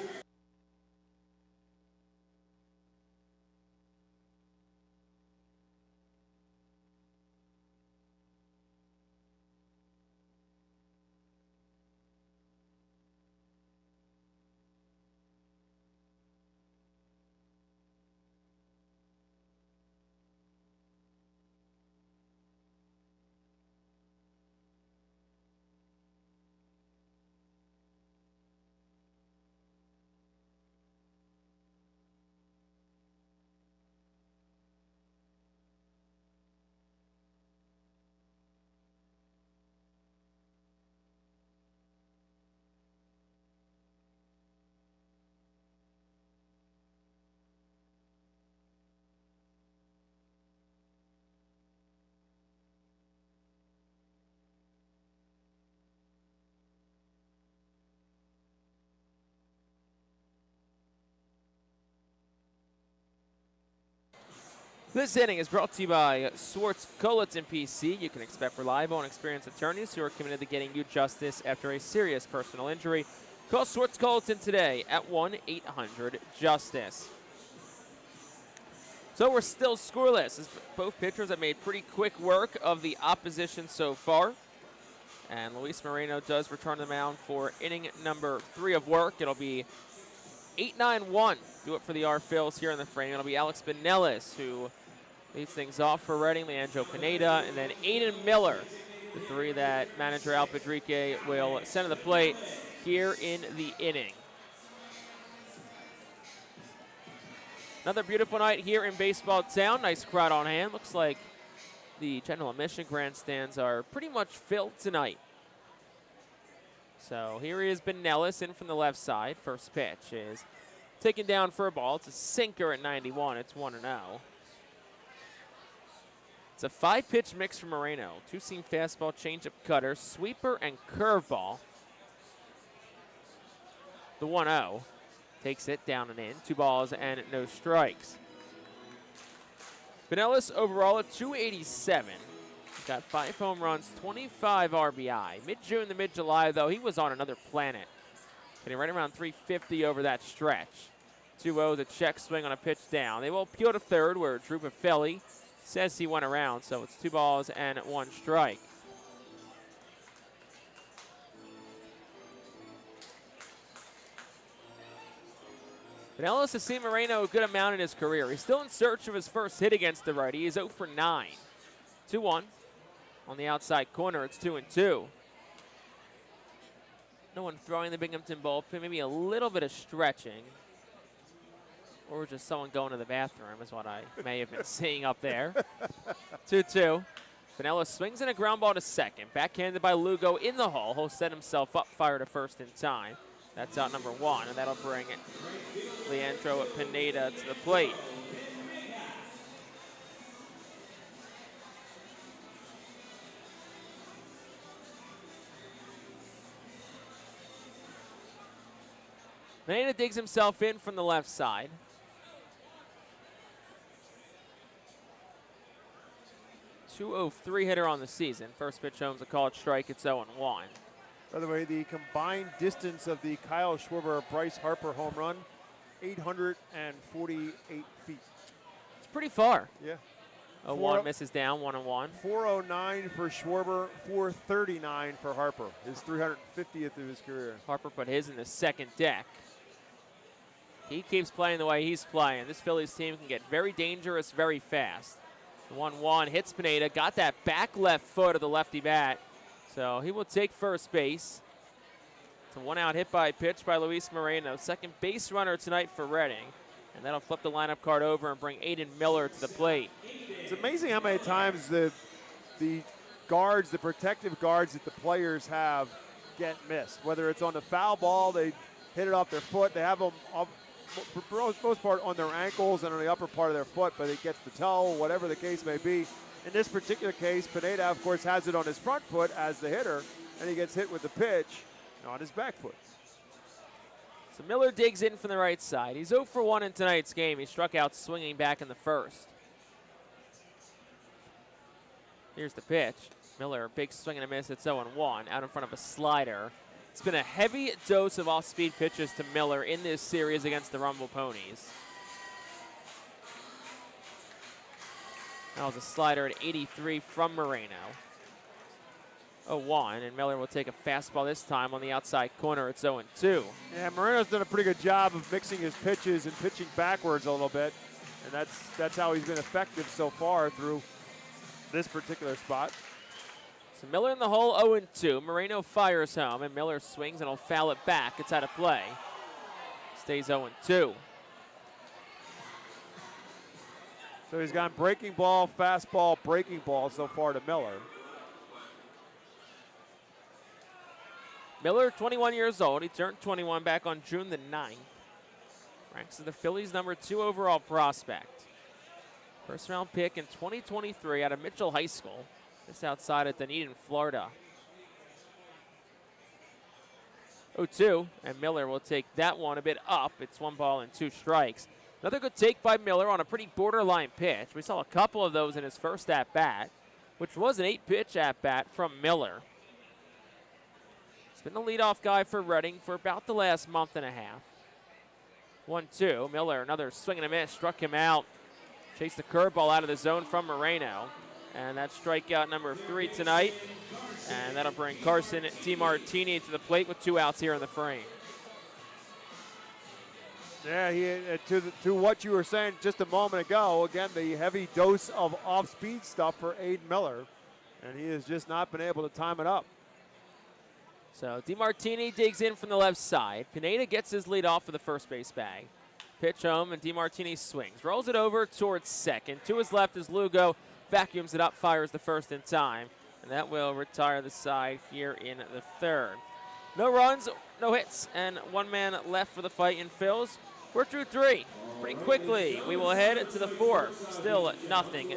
This inning is brought to you by Swartz Colleton PC. You can expect reliable and experienced attorneys who are committed to getting you justice after a serious personal injury. Call Swartz Colleton today at 1-800-JUSTICE. So we're still scoreless, as both pitchers have made pretty quick work of the opposition so far. And Luis Moreno does return to the mound for inning number 3 of work. It'll be 8-9-1. Do it for the Phils here in the frame. It'll be Alex Benellis who leads things off for Reading, Leandro Pineda, and then Aiden Miller, the 3 that manager Al Padrique will send to the plate here in the inning. Another beautiful night here in Baseball Town. Nice crowd on hand. Looks like the general admission grandstands are pretty much filled tonight. So here he is, Benellis, in from the left side. First pitch is taken down for a ball. It's a sinker at 91. It's 1-0. It's a 5-pitch mix from Moreno. 2-seam fastball, changeup, cutter, sweeper, and curveball. The 1-0 takes it down and in. 2 balls and no strikes. Benellis overall at 287. He's got 5 home runs, 25 RBI. Mid-June to mid-July, though, he was on another planet. Getting right around 350 over that stretch. 2-0, a check swing on a pitch down. They will appeal to third, where Drew Buffelli says he went around, so it's 2 balls and 1 strike. Benellis has seen Moreno a good amount in his career. He's still in search of his first hit against the righty. He's 0 for 9. 2-1 on the outside corner. It's 2-2. No one throwing the Binghamton bullpen. Maybe a little bit of stretching. Or just someone going to the bathroom is what I may have been seeing up there. 2-2. Benellis swings in a ground ball to second. Backhanded by Lugo in the hole. He'll set himself up, fire to first in time. That's out number 1, and that'll bring Leandro Pineda to the plate. Pineda digs himself in from the left side. .203 hitter on the season. First pitch home's a called strike. It's 0-1. By the way, the combined distance of the Kyle Schwarber-Bryce Harper home run, 848 feet. It's pretty far. Yeah. 0-1 misses down, 1-1. 409 for Schwarber, 439 for Harper, his 350th of his career. Harper put his in the second deck. He keeps playing the way he's playing. This Phillies team can get very dangerous very fast. 1-1 hits Pineda, got that back left foot of the lefty bat. So he will take first base. It's a 1-out hit by pitch by Luis Moreno. Second base runner tonight for Reading. And that'll flip the lineup card over and bring Aiden Miller to the plate. It's amazing how many times the guards, the protective guards that the players have get missed. Whether it's on the foul ball, they hit it off their foot. They have them, for the most part, on their ankles and on the upper part of their foot, but it gets the toe, whatever the case may be. In this particular case, Pineda, of course, has it on his front foot as the hitter, and he gets hit with the pitch on his back foot. So Miller digs in from the right side. He's 0 for 1 in tonight's game. He struck out swinging back in the first. Here's the pitch. Miller, big swing and a miss. It's 0-1 out in front of a slider. It's been a heavy dose of off-speed pitches to Miller in this series against the Rumble Ponies. That was a slider at 83 from Moreno. 0-1, and Miller will take a fastball this time on the outside corner. It's 0-2. Yeah, Moreno's done a pretty good job of mixing his pitches and pitching backwards a little bit, and that's how he's been effective so far through this particular spot. So Miller in the hole, 0-2. Moreno fires home, and Miller swings and will foul it back. It's out of play. Stays 0-2. So he's gone breaking ball, fastball, breaking ball so far to Miller. Miller, 21 years old. He turned 21 back on June the 9th. Ranks as the Phillies' number 2 overall prospect. First round pick in 2023 out of Mitchell High School, just outside of Dunedin, Florida. 0-2, and Miller will take that one a bit up. It's 1 ball and 2 strikes. Another good take by Miller on a pretty borderline pitch. We saw a couple of those in his first at-bat, which was an 8-pitch at-bat from Miller. He's been the leadoff guy for Reading for about the last month and a half. 1-2, Miller, another swing and a miss, struck him out Chase the curveball out of the zone from Moreno. And that's strikeout number 3 tonight. And that'll bring Carson DiMartini to the plate with 2 outs here in the frame. Yeah, to what you were saying just a moment ago, again, the heavy dose of off-speed stuff for Aiden Miller, and he has just not been able to time it up. So DiMartini digs in from the left side. Pineda gets his lead off for the first base bag. Pitch home, and DiMartini swings. Rolls it over towards second. To his left is Lugo. Vacuums it up, fires the first in time. And that will retire the side here in the third. No runs, no hits, and 1 man left for the Fightin Phils. We're through 3 pretty quickly. We will head to the 4th. Still nothing.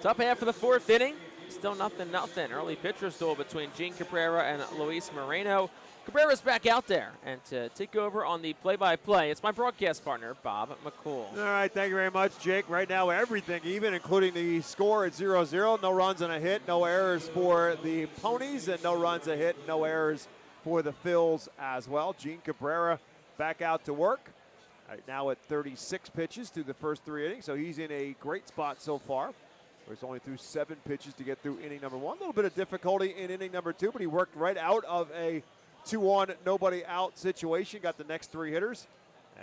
Top half of the 4th inning. Still nothing. Early pitcher's duel between Gene Cabrera and Luis Moreno. Cabrera's back out there, and to take over on the play-by-play, it's my broadcast partner, Bob McCool. All right, thank you very much, Jake. Right now, everything even, including the score at 0-0. No runs and a hit, no errors for the Ponies, and no runs, a hit, no errors for the Phils as well. Gene Cabrera back out to work. Right now at 36 pitches through the first 3 innings, so he's in a great spot so far. He's only through 7 pitches to get through inning number 1. A little bit of difficulty in inning number 2, but he worked right out of a 2-on, nobody out situation. Got the next 3 hitters,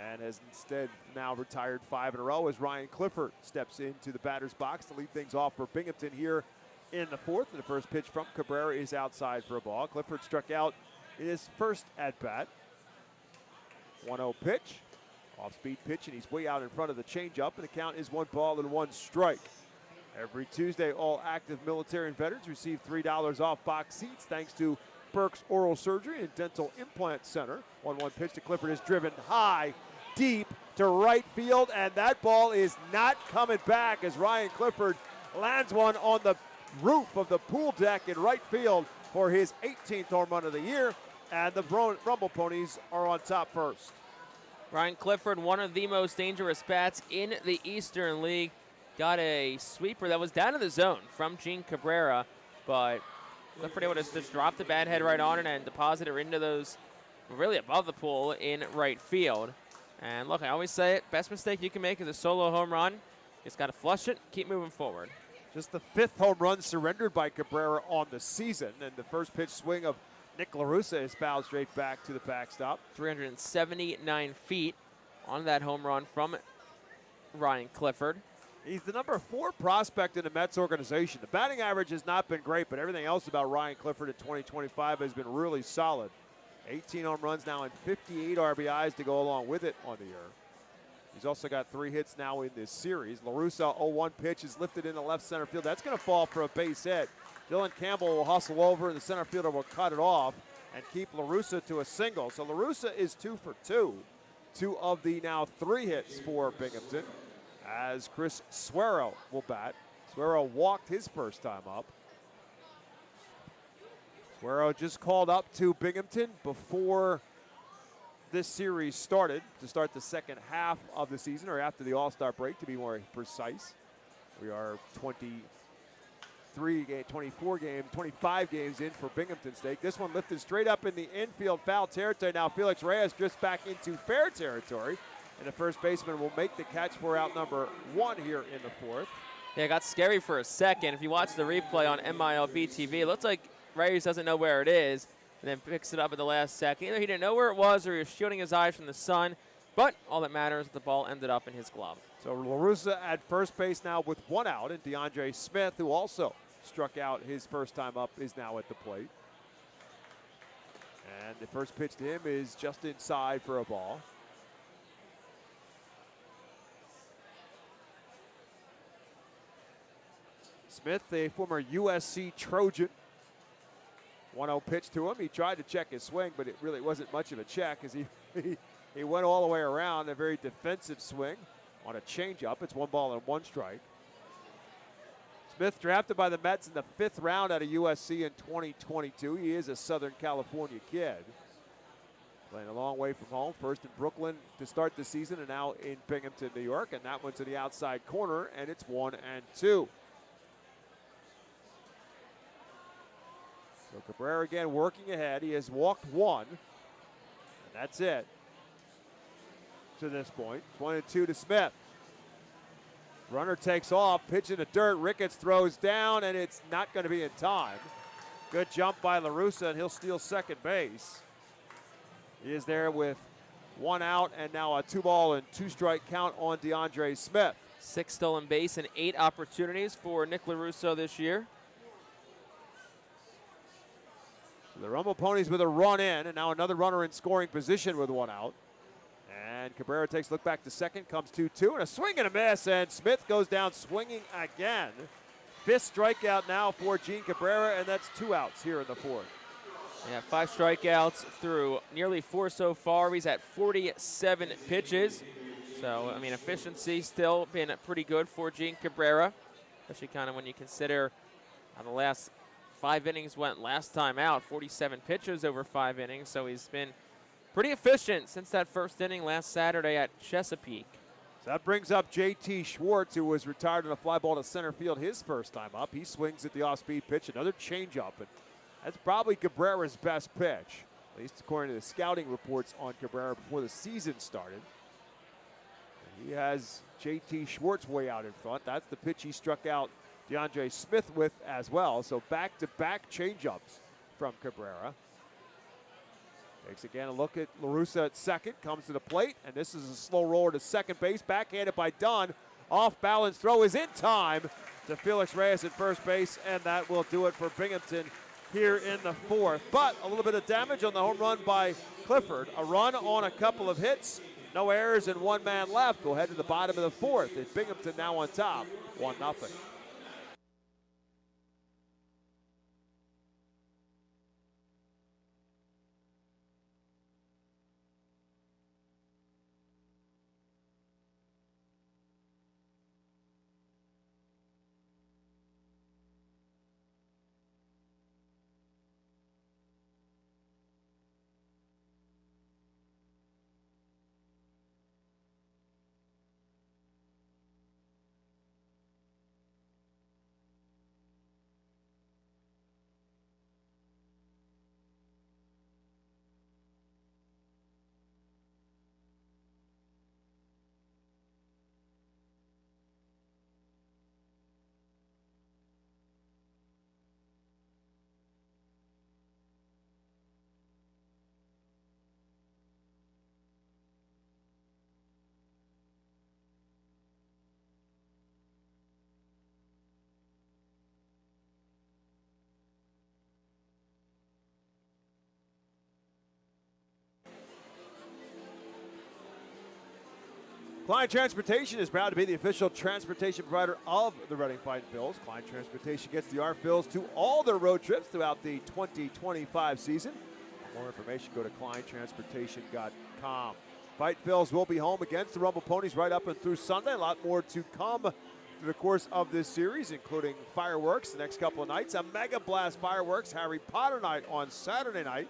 and has instead now retired 5 in a row as Ryan Clifford steps into the batter's box to lead things off for Binghamton here in the 4th. And the first pitch from Cabrera is outside for a ball. Clifford struck out in his first at-bat. 1-0 pitch, off-speed pitch, and he's way out in front of the changeup, and the count is 1 ball and 1 strike. Every Tuesday, all active military and veterans receive $3 off box seats thanks to Burke's Oral Surgery and Dental Implant Center. 1-1 pitch to Clifford is driven high, deep to right field, and that ball is not coming back as Ryan Clifford lands one on the roof of the pool deck in right field for his 18th home run of the year, and the Rumble Ponies are on top first. Ryan Clifford, one of the most dangerous bats in the Eastern League. Got a sweeper that was down in the zone from Gene Cabrera, but Clifford able to just drop the bat head right on it and deposit it into those really above the pool in right field. And look, I always say it, best mistake you can make is a solo home run. Just got to flush it, keep moving forward. Just the 5th home run surrendered by Cabrera on the season, and the first pitch swing of Nick LaRussa is fouled straight back to the backstop. 379 feet on that home run from Ryan Clifford. He's the number 4 prospect in the Mets organization. The batting average has not been great, but everything else about Ryan Clifford in 2025 has been really solid. 18 home runs now and 58 RBIs to go along with it on the year. He's also got 3 hits now in this series. LaRussa, 0-1 pitch is lifted into left center field. That's going to fall for a base hit. Dylan Campbell will hustle over, and the center fielder will cut it off and keep LaRussa to a single. So LaRussa is 2 for 2. 2 of the now 3 hits for Binghamton, as Chris Suero will bat. Suero walked his first time up. Suero just called up to Binghamton before this series started, to start the second half of the season, or after the All-Star break to be more precise. We are 25 games in for Binghamton's stake. This one lifted straight up in the infield, foul territory. Now Felix Reyes drifts back into fair territory, and the first baseman will make the catch for out number 1 here in the 4th. Yeah, it got scary for a second. If you watch the replay on MILB TV, it looks like Reyes doesn't know where it is. and then picks it up at the last second. Either he didn't know where it was or he was shielding his eyes from the sun, but all that matters is the ball ended up in his glove. So LaRussa at first base now with one out, and DeAndre Smith, who also struck out his first time up, is now at the plate. And the first pitch to him is just inside for a ball. Smith, a former USC Trojan. 1-0 pitch to him. He tried to check his swing, but it really wasn't much of a check as he went all the way around. A very defensive swing on a changeup. It's 1 ball and 1 strike. Smith drafted by the Mets in the 5th round out of USC in 2022. He is a Southern California kid. Playing a long way from home. First in Brooklyn to start the season and now in Binghamton, New York. And that one's to the outside corner, and it's 1-2. So Cabrera again working ahead. He has walked 1, and that's it to this point. 1-2 to Smith. Runner takes off, pitch in the dirt. Ricketts throws down, and it's not going to be in time. Good jump by LaRussa, and he'll steal second base. He is there with 1 out, and now a 2 ball and 2 strike count on DeAndre Smith. 6 stolen base and 8 opportunities for Nick LaRusso this year. So the Rumble Ponies with a run in, and now another runner in scoring position with 1 out. And Cabrera takes a look back to second, comes 2-2, and a swing and a miss, and Smith goes down swinging again. 5th strikeout now for Gene Cabrera, and that's 2 outs here in the 4th. Yeah, 5 strikeouts through nearly 4 so far. He's at 47 pitches. So, I mean, efficiency still been pretty good for Gene Cabrera, especially kind of when you consider how the last 5 innings went last time out. 47 pitches over 5 innings, so he's been pretty efficient since that first inning last Saturday at Chesapeake. So that brings up J.T. Schwartz, who was retired on a fly ball to center field his first time up. He swings at the off-speed pitch, another changeup, and that's probably Cabrera's best pitch, at least according to the scouting reports on Cabrera before the season started. He has J.T. Schwartz way out in front. That's the pitch he struck out DeAndre Smith with as well. So back-to-back changeups from Cabrera. Takes again a look at LaRussa at second, comes to the plate, and this is a slow roller to second base, backhanded by Dunn. Off balance throw is in time to Felix Reyes at first base, and that will do it for Binghamton here in the 4th. But a little bit of damage on the home run by Clifford. A run on a couple of hits, no errors, and 1 man left. We'll head to the bottom of the 4th. It's Binghamton now on top, 1-0. Klein Transportation is proud to be the official transportation provider of the Reading Fightin Phils. Klein Transportation gets the R-Phils to all their road trips throughout the 2025 season. For more information, go to kleintransportation.com. Fightin Phils will be home against the Rumble Ponies right up and through Sunday. A lot more to come through the course of this series, including fireworks the next couple of nights. A Mega Blast Fireworks Harry Potter night on Saturday night.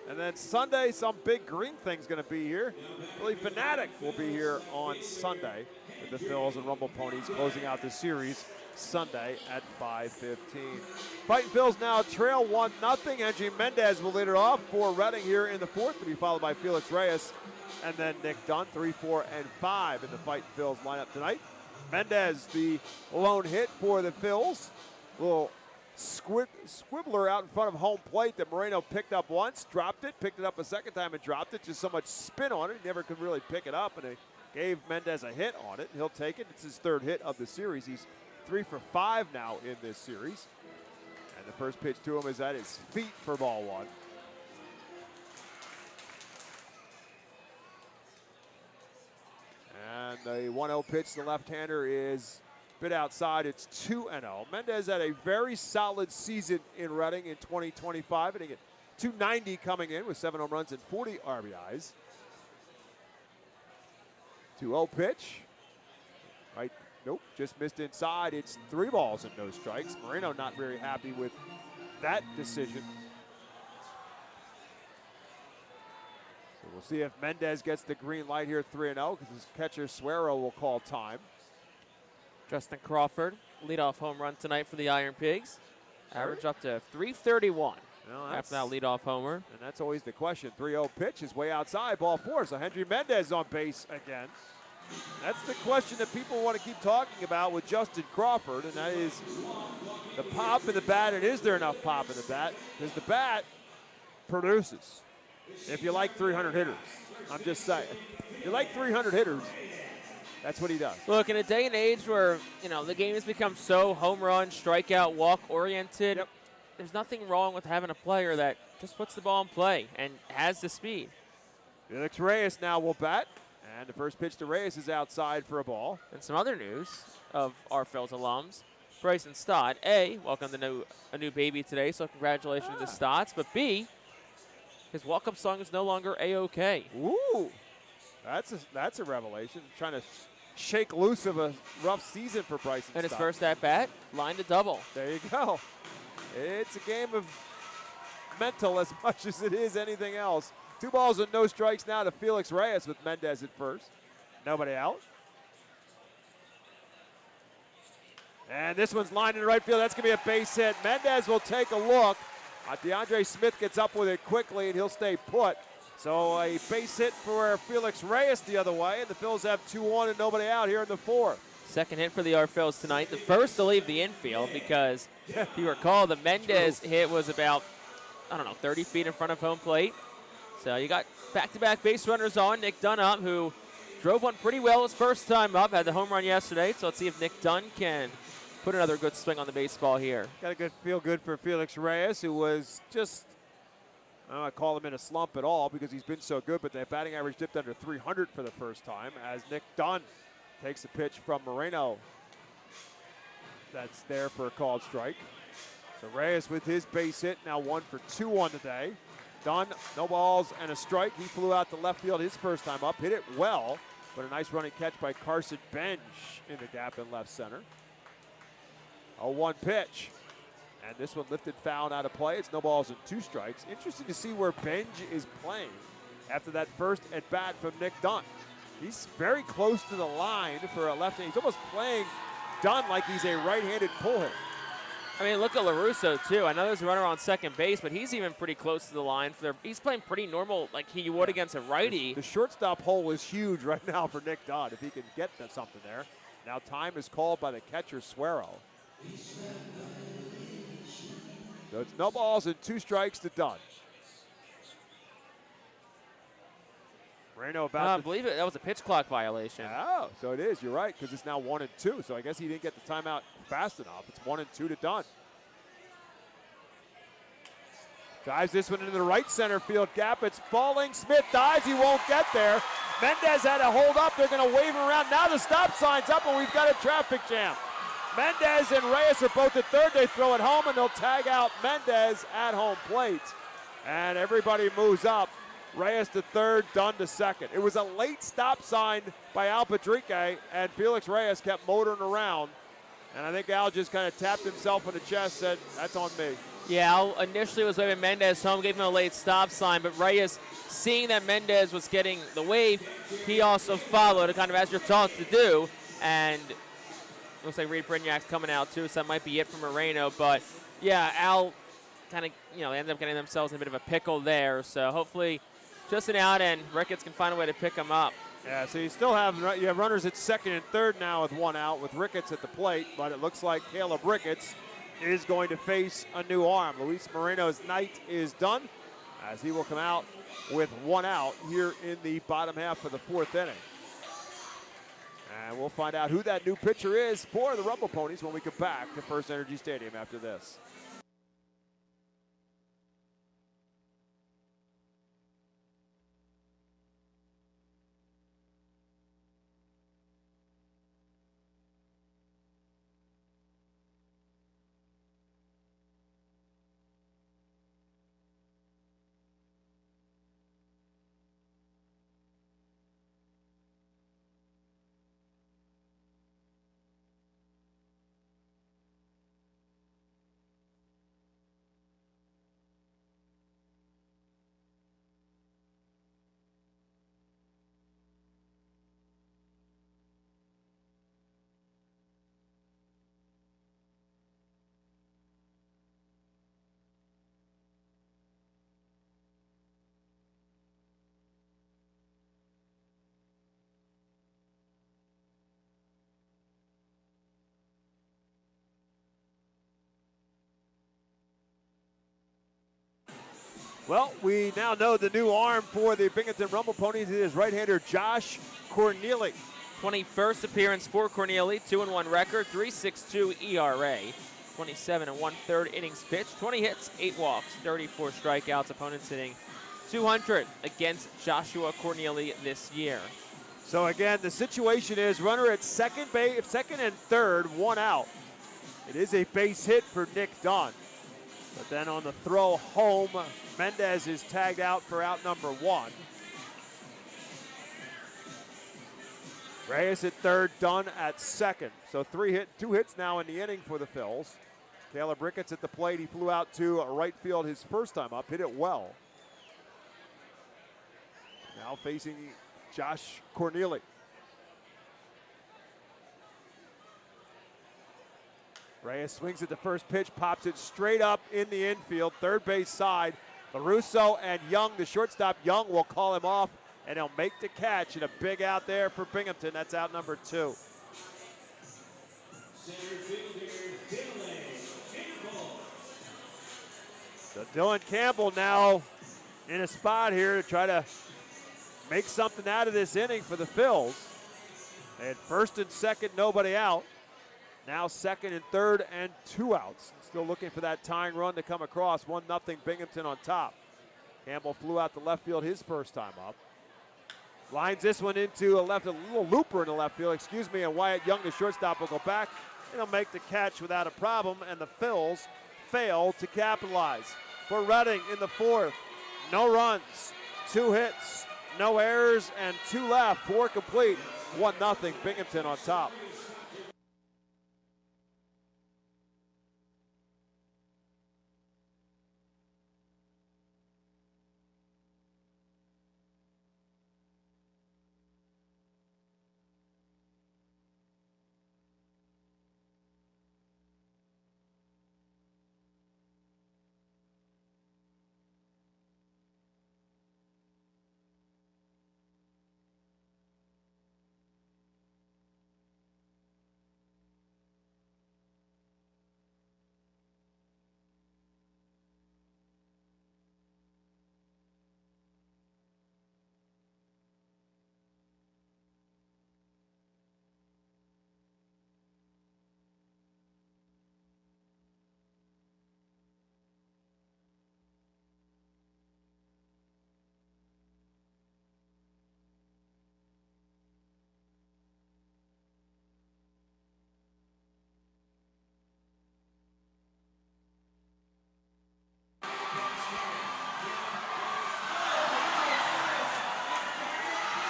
And then Sunday, some big green thing's going to be here. Philly Fanatic will be here on Sunday with the Phils and Rumble Ponies closing out the series Sunday at 5:15. Fightin Phils now trail 1-0. Angie Mendez will lead it off for Reading here in the 4th, to be followed by Felix Reyes and then Nick Dunn. 3, 4, and 5 in the Fightin Phils lineup tonight. Mendez, the lone hit for the Phils, will squibbler out in front of home plate that Moreno picked up once, dropped it, picked it up a second time and dropped it. Just so much spin on it, he never could really pick it up, and they gave Mendez a hit on it. He'll take it. It's his third hit of the series. He's 3 for 5 now in this series. And the first pitch to him is at his feet for ball 1. And the 1-0 pitch to the left-hander is bit outside. It's 2-0. Mendez had a very solid season in Reading in 2025, hitting at .290 coming in with 7 home runs and 40 RBIs. 2-0 pitch. Right, nope, just missed inside. It's 3 balls and no strikes. Moreno not very happy with that decision. So we'll see if Mendez gets the green light here, 3-0, because his catcher Suero will call time. Justin Crawford, leadoff home run tonight for the Iron Pigs. Average up to .331 Well, after that leadoff homer. And that's always the question. 3-0 pitch is way outside, ball 4. So Hendry Mendez on base again. That's the question that people want to keep talking about with Justin Crawford, and that is the pop in the bat, and is there enough pop in the bat? Because the bat produces. If you like 300 hitters, I'm just saying. If you like 300 hitters, that's what he does. Look, in a day and age where, the game has become so home run, strikeout, walk oriented, there's nothing wrong with having a player that just puts the ball in play and has the speed. Felix Reyes now will bat. And the first pitch to Reyes is outside for a ball. And some other news of our Phillies alums. Bryson Stott, A, welcomed a new baby today, so congratulations to Stotts. But B, his walk-up song is no longer A-OK. Ooh, that's a revelation. Trying to shake loose of a rough season for Bryson Stott. And his first at-bat, line to double. There you go. It's a game of mental as much as it is anything else. 2 balls and no strikes now to Felix Reyes with Mendez at first. Nobody out. And this one's lined in right field. That's going to be a base hit. Mendez will take a look. DeAndre Smith gets up with it quickly, and he'll stay put. So a base hit for Felix Reyes the other way, and the Phils have 2-1 and nobody out here in the 4th. Second hit for the Phils tonight. The first to leave the infield because, if you recall, the Mendez hit was about, 30 feet in front of home plate. So you got back-to-back base runners on. Nick Dunn up, who drove one pretty well his first time up, had the home run yesterday. So let's see if Nick Dunn can put another good swing on the baseball here. Got a feel good for Felix Reyes, who was just, I don't call him in a slump at all because he's been so good, but the batting average dipped under 300 for the first time as Nick Dunn takes a pitch from Moreno. That's there for a called strike. So Reyes with his base hit, now 1 for 2 on the day. Dunn, no balls and a strike. He flew out to left field his first time up, hit it well, but a nice running catch by Carson Benj in the gap in left center. 0-1 pitch, and this one lifted foul and out of play. It's no balls and 2 strikes. Interesting to see where Benj is playing after that first at bat from Nick Dunn. He's very close to the line for a left-hand. He's almost playing Dunn like he's a right-handed pull hitter. I mean, look at LaRusso, too. I know there's a runner on second base, but he's even pretty close to the line. He's playing pretty normal like he would against a righty. The shortstop hole is huge right now for Nick Dunn if he can get something there. Now time is called by the catcher, Suero. So it's no balls and 2 strikes to Dunn. Moreno about I believe that was a pitch clock violation. Oh, so it is. You're right, because it's now 1 and 2. So I guess he didn't get the timeout fast enough. It's 1 and 2 to Dunn. Drives this one into the right center field gap. It's falling. Smith dives. He won't get there. Mendez had to hold up. They're going to wave him around. Now the stop sign's up, and we've got a traffic jam. Mendez and Reyes are both at third. They throw it home, and they'll tag out Mendez at home plate. And everybody moves up. Reyes to third, Dunn to second. It was a late stop sign by Al Padrique, and Felix Reyes kept motoring around. And I think Al just kind of tapped himself on the chest, said, that's on me. Yeah, Al initially was waving Mendez home, gave him a late stop sign, but Reyes, seeing that Mendez was getting the wave, he also followed it kind of as you're taught to do. And looks like Reed Brignac's coming out too, so that might be it for Moreno. But yeah, Al kind of, ended up getting themselves in a bit of a pickle there. So hopefully just an out, and Ricketts can find a way to pick him up. Yeah, so you have runners at second and third now with 1 out with Ricketts at the plate, but it looks like Caleb Ricketts is going to face a new arm. Luis Moreno's night is done, as he will come out with one out here in the bottom half of the fourth inning. And we'll find out who that new pitcher is for the Rumble Ponies when we come back to FirstEnergy Stadium after this. Well, we now know the new arm for the Binghamton Rumble Ponies is right-hander Josh Corneli. 21st appearance for Corneli, 2-1 record, 3.62 ERA, 27 1/3 innings pitched, 20 hits, 8 walks, 34 strikeouts. Opponents hitting .200 against Joshua Corneli this year. So again, the situation is runner at second and third, one out. It is a base hit for Nick Dunn. But then on the throw home, Mendez is tagged out for out number 1. Reyes at third, Dunn at second. So 2 hits now in the inning for the Phils. Caleb Ricketts at the plate. He flew out to right field his first time up, hit it well. Now facing Josh Corneli. Reyes swings at the first pitch, pops it straight up in the infield, third base side. LaRusso and Young, the shortstop, Young will call him off, and he'll make the catch, and a big out there for Binghamton. That's out number 2. So Dylan Campbell now in a spot here to try to make something out of this inning for the Phils. They had first and second, nobody out. Now second and third and 2 outs. Still looking for that tying run to come across. 1-0 Binghamton on top. Campbell flew out to left field his first time up. Lines this one into a little looper in the left field, and Wyatt Young, the shortstop, will go back, and he'll make the catch without a problem, and the Phils fail to capitalize. For Reading in the fourth, no runs, 2 hits, no errors, and 2 left, 4 complete. 1-0 Binghamton on top.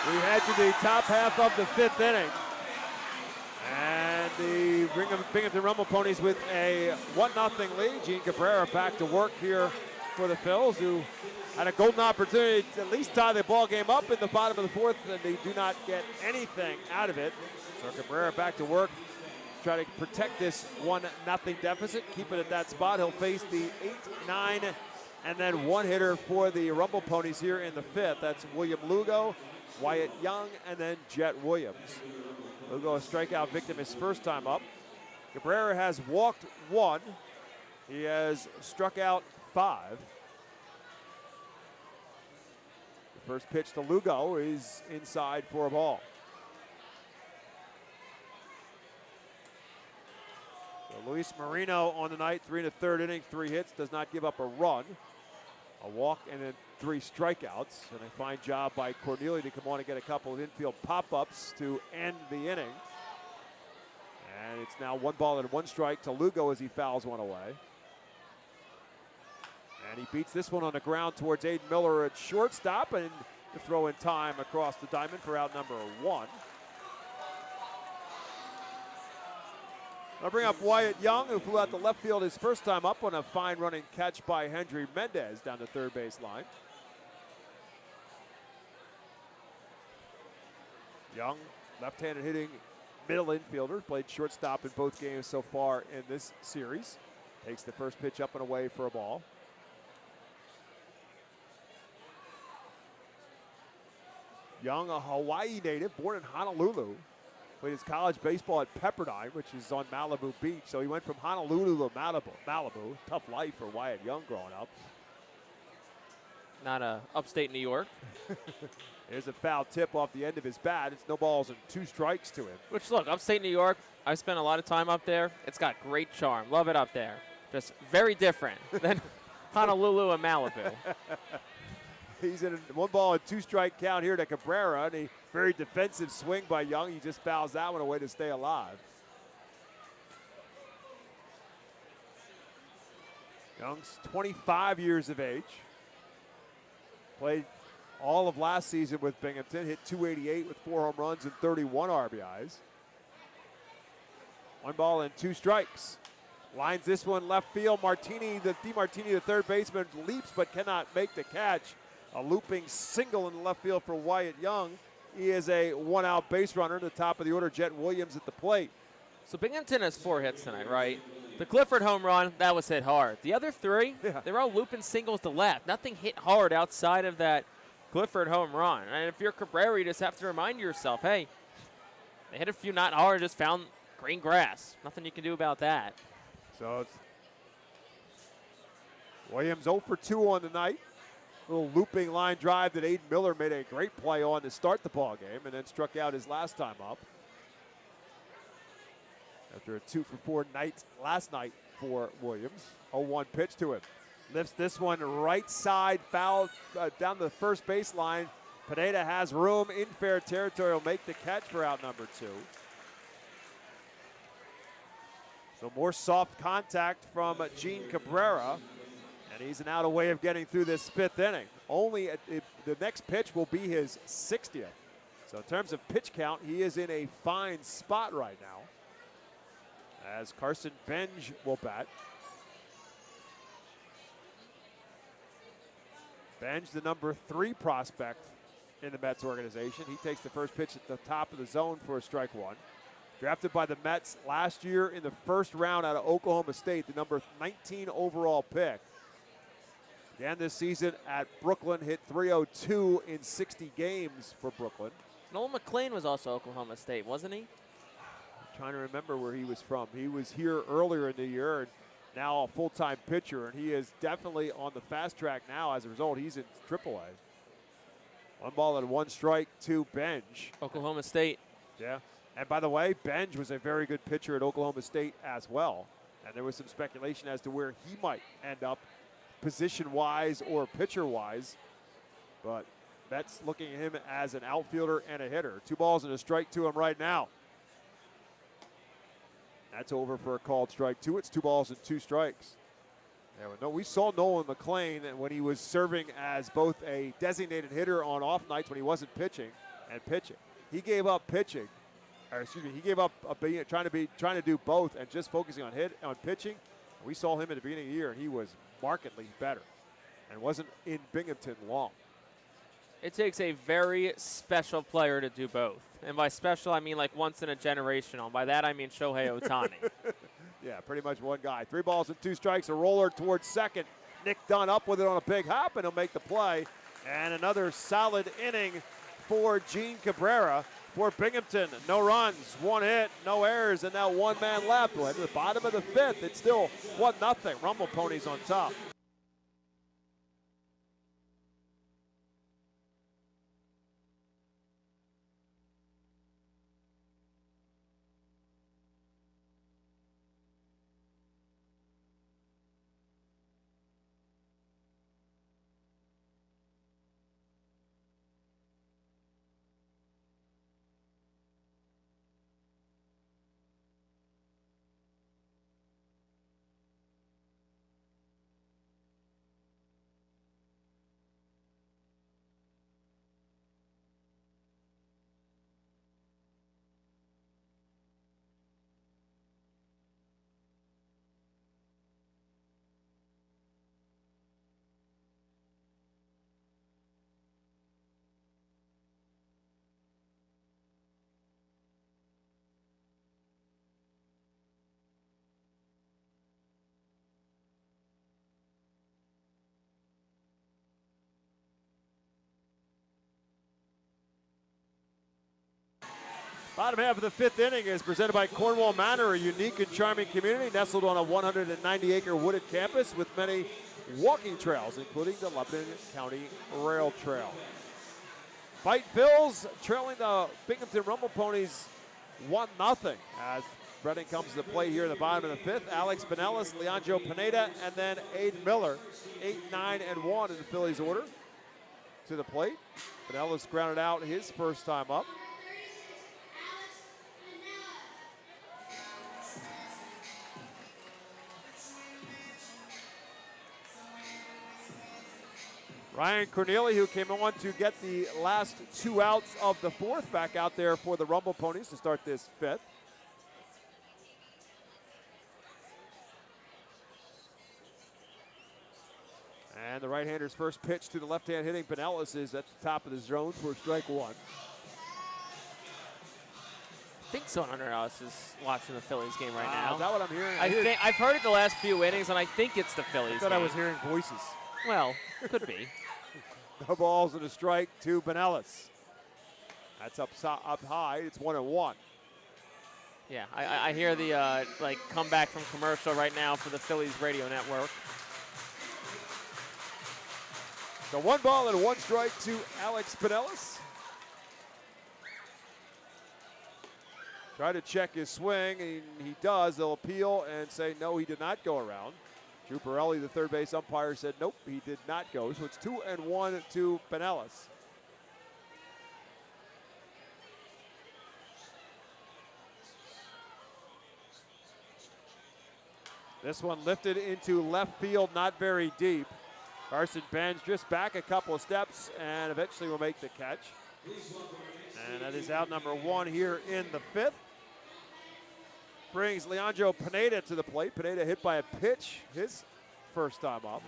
We head to the top half of the 5th inning. And the Binghamton Rumble Ponies with a 1-0 lead. Gene Cabrera back to work here for the Phils, who had a golden opportunity to at least tie the ball game up in the bottom of the 4th, and they do not get anything out of it. So Cabrera back to work, try to protect this 1-0 deficit, keep it at that spot. He'll face the 8, 9, and then 1 hitter for the Rumble Ponies here in the 5th. That's William Lugo, Wyatt Young, and then Jet Williams. Lugo, a strikeout victim his first time up. Cabrera has walked 1, He has struck out 5. The first pitch to Lugo is inside for a ball. So Luis Marino on the night, 3 1/3 innings, 3 hits, does not give up a run. A walk and then 3 strikeouts. And a fine job by Cornelia to come on and get a couple of infield pop-ups to end the inning. And it's now 1 ball and 1 strike to Lugo as he fouls one away. And he beats this one on the ground towards Aiden Miller at shortstop, and the throw in time across the diamond for out number 1. I'll bring up Wyatt Young, who flew out to left field his first time up on a fine running catch by Hendry Mendez down the third base line. Young, left-handed hitting middle infielder, played shortstop in both games so far in this series. Takes the first pitch up and away for a ball. Young, a Hawaii native, born in Honolulu. Played his college baseball at Pepperdine, which is on Malibu Beach. So he went from Honolulu to Malibu. Tough life for Wyatt Young growing up. Not upstate New York. There's a foul tip off the end of his bat. It's no balls and 2 strikes to him. Which, look, upstate New York, I spent a lot of time up there. It's got great charm. Love it up there. Just very different than Honolulu and Malibu. He's in a 1 ball and 2 strike count here to Cabrera, and a very defensive swing by Young. He just fouls that one away to stay alive. Young's 25 years of age. Played all of last season with Binghamton, hit .288 with 4 home runs and 31 RBIs. 1 ball and 2 strikes. Lines this one left field. Martini, the third baseman, leaps but cannot make the catch. A looping single in the left field for Wyatt Young. He is a 1-out base runner. The top of the order, Jet Williams at the plate. So Binghamton has 4 hits tonight, right? The Clifford home run, that was hit hard. The other 3, they're all looping singles to left. Nothing hit hard outside of that Clifford home run. And if you're Cabrera, you just have to remind yourself, hey, they hit a few not hard, just found green grass. Nothing you can do about that. So it's Williams 0 for 2 on the night. Little looping line drive that Aiden Miller made a great play on to start the ball game and then struck out his last time up. After a 2 for 4 night last night for Williams. 0-1 pitch to him. Lifts this one right side, foul down the first baseline. Pineda has room in fair territory. Will make the catch for out number 2. So more soft contact from Gene Cabrera. And he's an out way of getting through this 5th inning. Only the next pitch will be his 60th. So in terms of pitch count, he is in a fine spot right now. As Carson Benj will bat. Benj, the number 3 prospect in the Mets organization. He takes the first pitch at the top of the zone for a strike 1. Drafted by the Mets last year in the first round out of Oklahoma State, the number 19 overall pick. Again this season at Brooklyn, hit .302 in 60 games for Brooklyn. Noel McLean was also Oklahoma State, wasn't he? I'm trying to remember where he was from. He was here earlier in the year and now a full-time pitcher, and he is definitely on the fast track now. As a result, he's in AAA. 1 ball and 1 strike to Benj. Oklahoma State. Yeah. And by the way, Benj was a very good pitcher at Oklahoma State as well. And there was some speculation as to where he might end up position-wise or pitcher-wise. But Mets looking at him as an outfielder and a hitter. 2 balls and a strike to him right now. That's over for a called strike 2. It's 2 balls and 2 strikes. Yeah, we saw Nolan McLean when he was serving as both a designated hitter on off nights when he wasn't pitching and pitching. He gave up pitching, or excuse me, he gave up trying to do both and just focusing on pitching. We saw him at the beginning of the year, and he was markedly better, and wasn't in Binghamton long. It takes a very special player to do both. And by special, I mean like once in a generational. By that, I mean Shohei Ohtani. Yeah, pretty much one guy. 3 balls and 2 strikes, a roller towards second. Nick Dunn up with it on a big hop, and he'll make the play. And another solid inning for Gene Cabrera. for Binghamton. No runs, 1 hit, no errors, and now 1 man left. We're at the bottom of the 5th. It's still 1-0. Rumble Ponies on top. Bottom half of the 5th inning is presented by Cornwall Manor, a unique and charming community nestled on a 190-acre wooded campus with many walking trails, including the Lebanon County Rail Trail. Fight Phillies trailing the Binghamton Rumble Ponies 1-0 as Reading comes to play here in the bottom of the 5th. Alex Pinellas, Leandro Pineda, and then Aiden Miller, 8, 9, and 1 in the Phillies order to the plate. Pinellas grounded out his first time up. Ryan Corneli, who came on to get the last 2 outs of the 4th, back out there for the Rumble Ponies to start this 5th. And the right-hander's first pitch to the left-hand hitting Pinellas is at the top of the zone for strike 1. I think someone under us is watching the Phillies game right now. Is that what I'm hearing? I've heard it the last few innings, and I think it's the Phillies I thought game. I was hearing voices. Well, could be. No balls and a strike to Pinellas. That's up high. It's 1-1. Yeah, I hear the comeback from commercial right now for the Phillies radio network. So 1 ball and 1 strike to Alex Pinellas. Try to check his swing, and he does. They'll appeal and say no, he did not go around. Drew Pirelli, the third base umpire, said nope, he did not go. So it's 2-1 to Pinellas. This one lifted into left field, not very deep. Carson Benz just back a couple of steps and eventually will make the catch. And that is out number 1 here in the 5th. Brings Leandro Pineda to the plate. Pineda hit by a pitch, his first time up.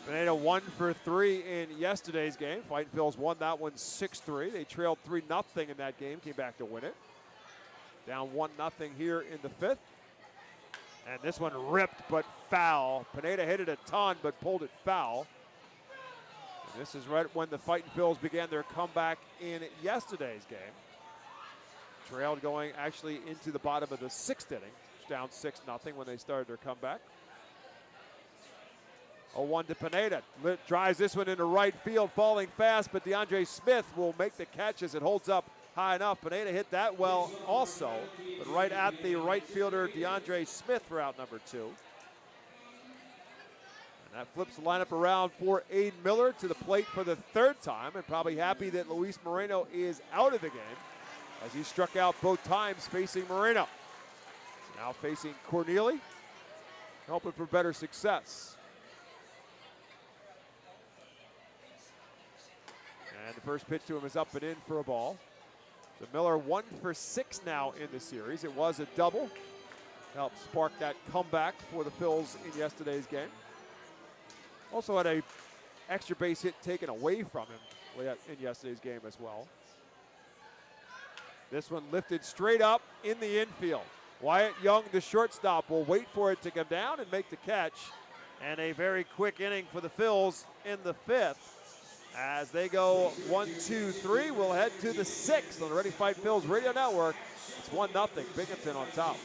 Pineda 1 for 3 in yesterday's game. Fightin Phillies won that one 6-3. They trailed 3-0 in that game, came back to win it. Down 1-0 here in the 5th. And this one ripped but foul. Pineda hit it a ton but pulled it foul. And this is right when the Fightin Phillies began their comeback in yesterday's game. Trailed going actually into the bottom of the 6th inning. Down 6-0 when they started their comeback. 0-1 to Pineda. Drives this one into right field, falling fast, but DeAndre Smith will make the catch as it holds up high enough. Pineda hit that well also, but right at the right fielder, DeAndre Smith for out number 2. And that flips the lineup around for Aiden Miller to the plate for the 3rd time, and probably happy that Luis Moreno is out of the game as he struck out both times facing Moreno. Now facing Corneli, hoping for better success. And the first pitch to him is up and in for a ball. So Miller 1 for 6 now in the series. It was a double. Helped spark that comeback for the Phils in yesterday's game. Also had a extra base hit taken away from him in yesterday's game as well. This one lifted straight up in the infield. Wyatt Young, the shortstop, will wait for it to come down and make the catch. And a very quick inning for the Phils in the 5th. As they go 1-2-3, we'll head to the 6th on the Ready Fight Phils Radio Network. It's 1-0, Binghamton on top.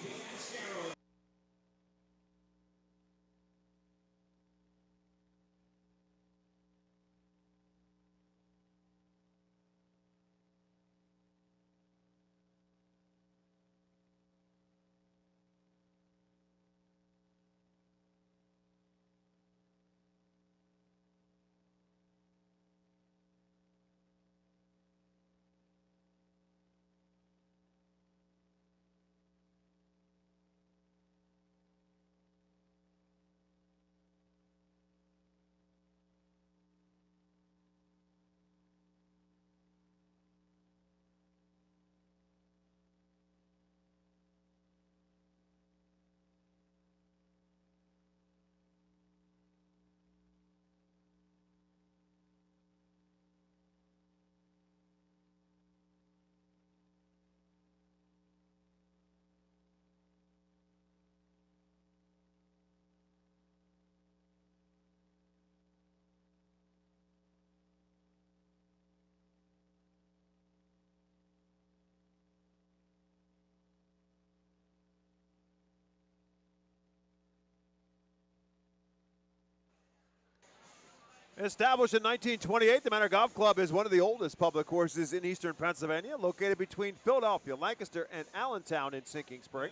Established in 1928, the Manor Golf Club is one of the oldest public courses in eastern Pennsylvania, located between Philadelphia, Lancaster, and Allentown in Sinking Spring.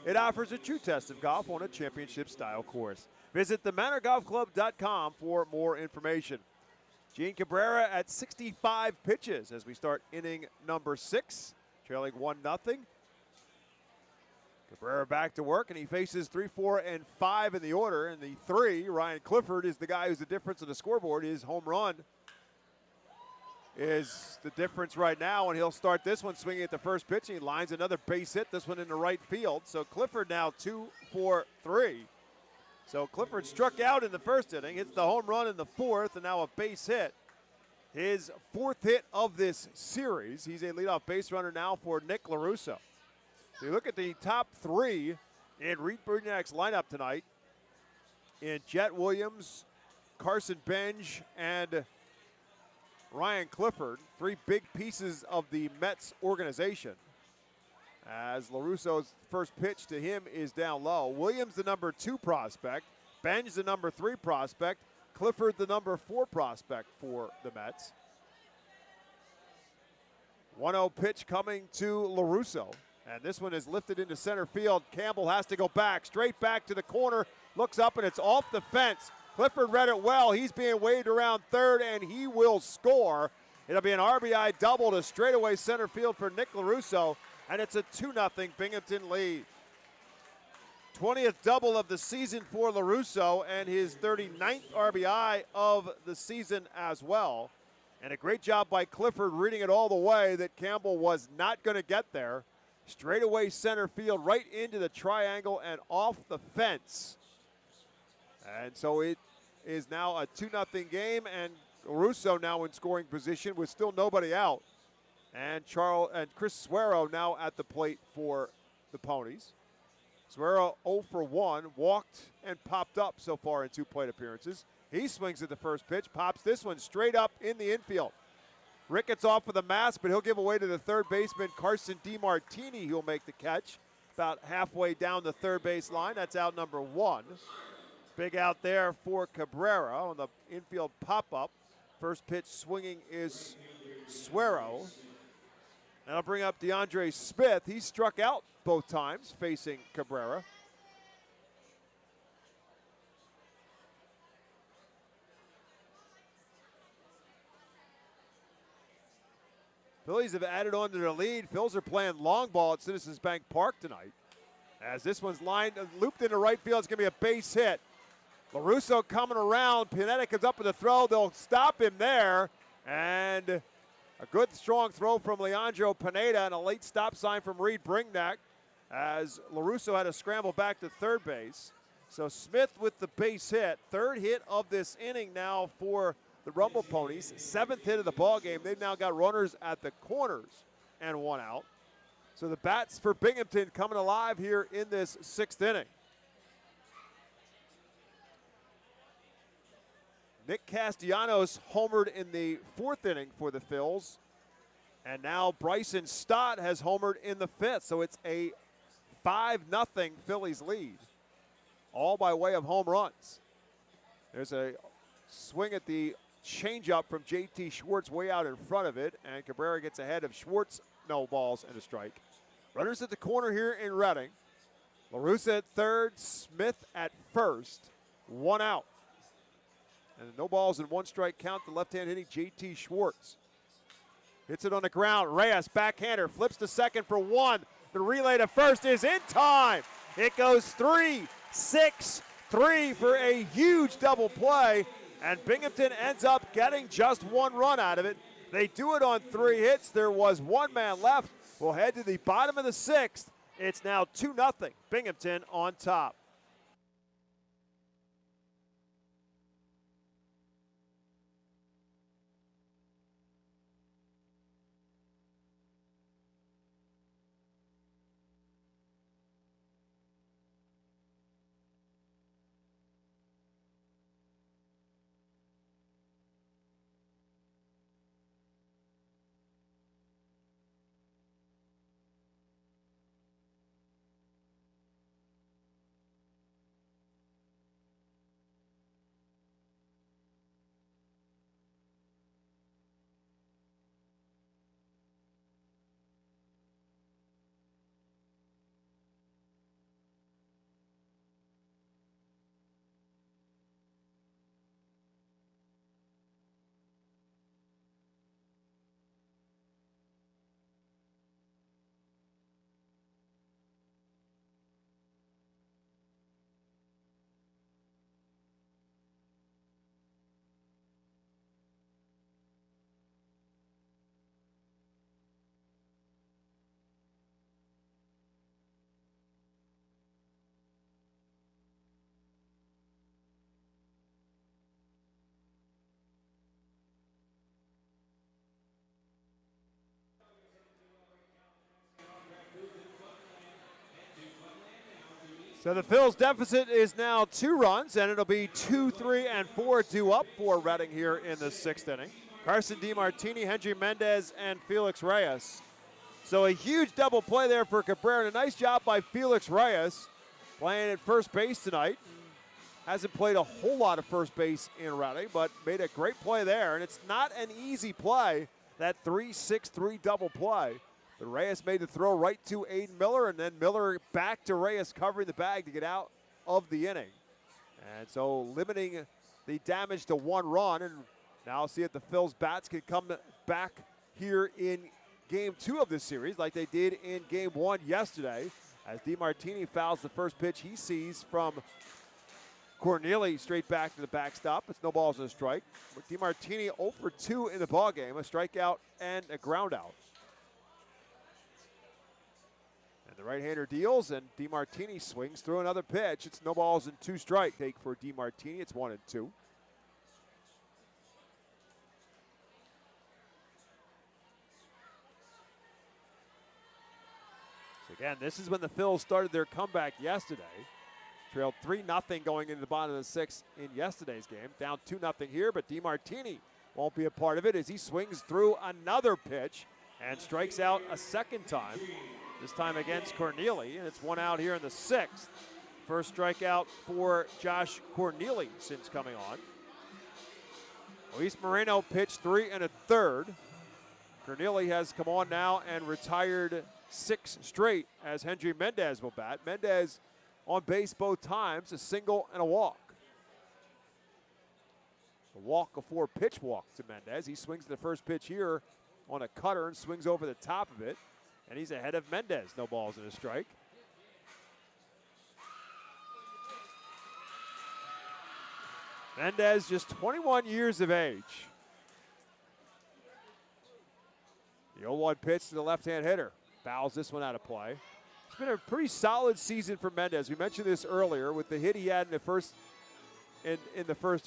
It offers a true test of golf on a championship-style course. Visit themanorgolfclub.com for more information. Gene Cabrera at 65 pitches as we start inning number 6, trailing 1-0. Cabrera back to work, and he faces 3, 4, and 5 in the order. And the 3, Ryan Clifford, is the guy who's the difference on the scoreboard. His home run is the difference right now, and he'll start this one swinging at the first pitch. He lines another base hit, this one into right field. So Clifford now 2 for 3. So Clifford struck out in the first inning, hits the home run in the 4th, and now a base hit. His 4th hit of this series. He's a leadoff base runner now for Nick LaRusso. So you look at the top 3 in Reed Brugnac's lineup tonight in Jet Williams, Carson Benj, and Ryan Clifford, 3 big pieces of the Mets organization. As LaRusso's first pitch to him is down low. Williams the number 2 prospect, Benj the number 3 prospect, Clifford the number 4 prospect for the Mets. 1-0 pitch coming to LaRusso. And this one is lifted into center field. Campbell has to go back, straight back to the corner, looks up, and it's off the fence. Clifford read it well. He's being waved around third, and he will score. It'll be an RBI double to straightaway center field for Nick LaRusso, and it's a 2-0 Binghamton lead. 20th double of the season for LaRusso, and his 39th RBI of the season as well. And a great job by Clifford reading it all the way that Campbell was not going to get there. Straightaway center field, right into the triangle and off the fence. And so it is now a 2-0 game, and LaRusso now in scoring position with still nobody out. And Chris Suero now at the plate for the Ponies. Suero 0 for 1, walked and popped up so far in 2 plate appearances. He swings at the first pitch, pops this one straight up in the infield. Ricketts off with a mask, but he'll give away to the third baseman, Carson DiMartini, who'll make the catch about halfway down the third base line. That's out number 1. Big out there for Cabrera on the infield pop-up. First pitch swinging is Suero. And I'll bring up DeAndre Smith. He struck out both times facing Cabrera. Phillies have added on to their lead. Phils are playing long ball at Citizens Bank Park tonight. As this one's looped into right field, it's going to be a base hit. LaRusso coming around. Pineda comes up with a throw. They'll stop him there. And a good, strong throw from Leandro Pineda and a late stop sign from Reed Brignac as LaRusso had to scramble back to third base. So Smith with the base hit. 3rd hit of this inning now for the Rumble Ponies. 7th hit of the ball game. They've now got runners at the corners and 1 out. So the bats for Binghamton coming alive here in this 6th inning. Nick Castellanos homered in the 4th inning for the Phils. And now Bryson Stott has homered in the 5th. So it's a 5-0 Phillies lead, all by way of home runs. There's a swing at the changeup from J.T. Schwartz way out in front of it, and Cabrera gets ahead of Schwartz. No balls and a strike. Runners at the corner here in Reading. LaRussa at third, Smith at first, 1 out. And no balls and 1 strike count. The left-hand hitting J.T. Schwartz. Hits it on the ground. Reyes, backhander, flips to second for 1. The relay to first is in time. It goes 3-6-3 for a huge double play. And Binghamton ends up getting just 1 run out of it. They do it on 3 hits. There was 1 man left. We'll head to the bottom of the 6th. It's now 2-0. Binghamton on top. So the Phils deficit is now 2 runs, and it'll be 2, 3, and 4 due up for Reading here in the 6th inning. Carson DiMartini, Hendry Mendez, and Felix Reyes. So a huge double play there for Cabrera, and a nice job by Felix Reyes playing at first base tonight. Hasn't played a whole lot of first base in Reading, but made a great play there, and it's not an easy play, that 3-6-3 double play. But Reyes made the throw right to Aiden Miller, and then Miller back to Reyes covering the bag to get out of the inning. And so limiting the damage to 1 run, and now see if the Phils bats can come back here in Game 2 of this series like they did in Game 1 yesterday, as DiMartini fouls the first pitch he sees from Corneli straight back to the backstop. It's no balls and a strike. But DiMartini 0 for 2 in the ballgame, a strikeout and a ground out. The right-hander deals, and DiMartini swings through another pitch. It's no balls and 2 strike take for DiMartini. It's 1 and 2. So again, this is when the Phils started their comeback yesterday. Trailed 3-0 going into the bottom of the 6th in yesterday's game. Down 2-0 here, but DiMartini won't be a part of it as he swings through another pitch and strikes out a second time. This time against Corneli, and it's 1 out here in the 6th. First strikeout for Josh Corneli since coming on. Luis Moreno pitched 3 1/3. Corneli has come on now and retired 6 straight as Hendry Mendez will bat. Mendez on base both times, a single and a walk. A walk, a 4-pitch walk to Mendez. He swings the first pitch here on a cutter and swings over the top of it. And he's ahead of Mendez, no balls and a strike. Mendez just 21 years of age. The 0-1 pitch to the left-hand hitter. Fouls this one out of play. It's been a pretty solid season for Mendez. We mentioned this earlier with the hit he had in the first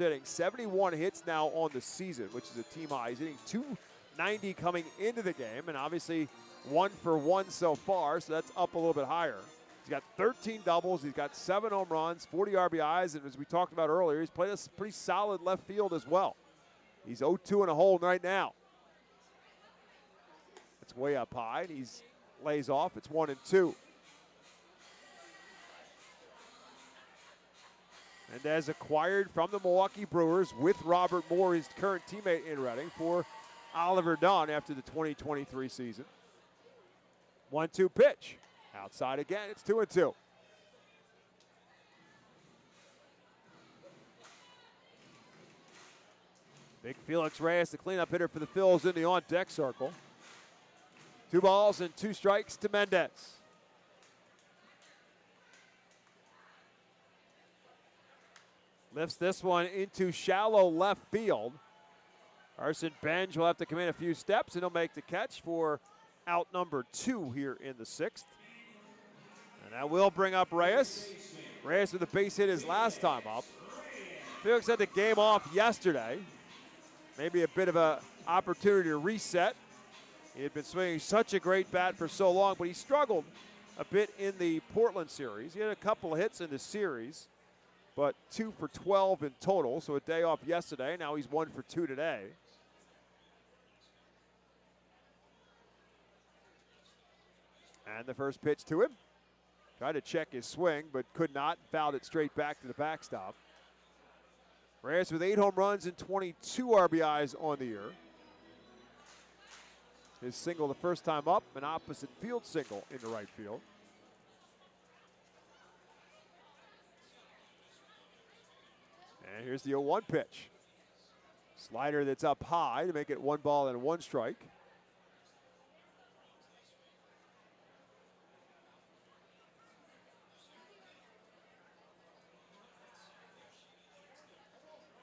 inning. 71 hits now on the season, which is a team high. He's hitting .290 coming into the game, and obviously 1 for 1 so far, so that's up a little bit higher. He's got 13 doubles. He's got 7 home runs, 40 RBIs, and as we talked about earlier, he's played a pretty solid left field as well. He's 0-2 in a hole right now. It's way up high, and he's lays off. It's 1-2. Mendez acquired from the Milwaukee Brewers with Robert Moore, his current teammate in Reading, for Oliver Dunn after the 2023 season. 1-2 pitch. Outside again, it's 2-2. Big Felix Reyes, the cleanup hitter for the Phillies, in the on-deck circle. 2 balls and 2 strikes to Mendez. Lifts this one into shallow left field. Carson Benj will have to come in a few steps, and he'll make the catch for out number 2 here in the 6th. And that will bring up Reyes. Reyes with a base hit his last time up. Felix had the game off yesterday. Maybe a bit of an opportunity to reset. He had been swinging such a great bat for so long, but he struggled a bit in the Portland series. He had a couple of hits in the series, but 2 for 12 in total, so a day off yesterday. Now he's 1 for 2 today. And the first pitch to him. Tried to check his swing, but could not. Fouled it straight back to the backstop. Reyes with 8 home runs and 22 RBIs on the year. His single the first time up, an opposite field single into right field. And here's the 0-1 pitch. Slider that's up high to make it 1 ball and 1 strike.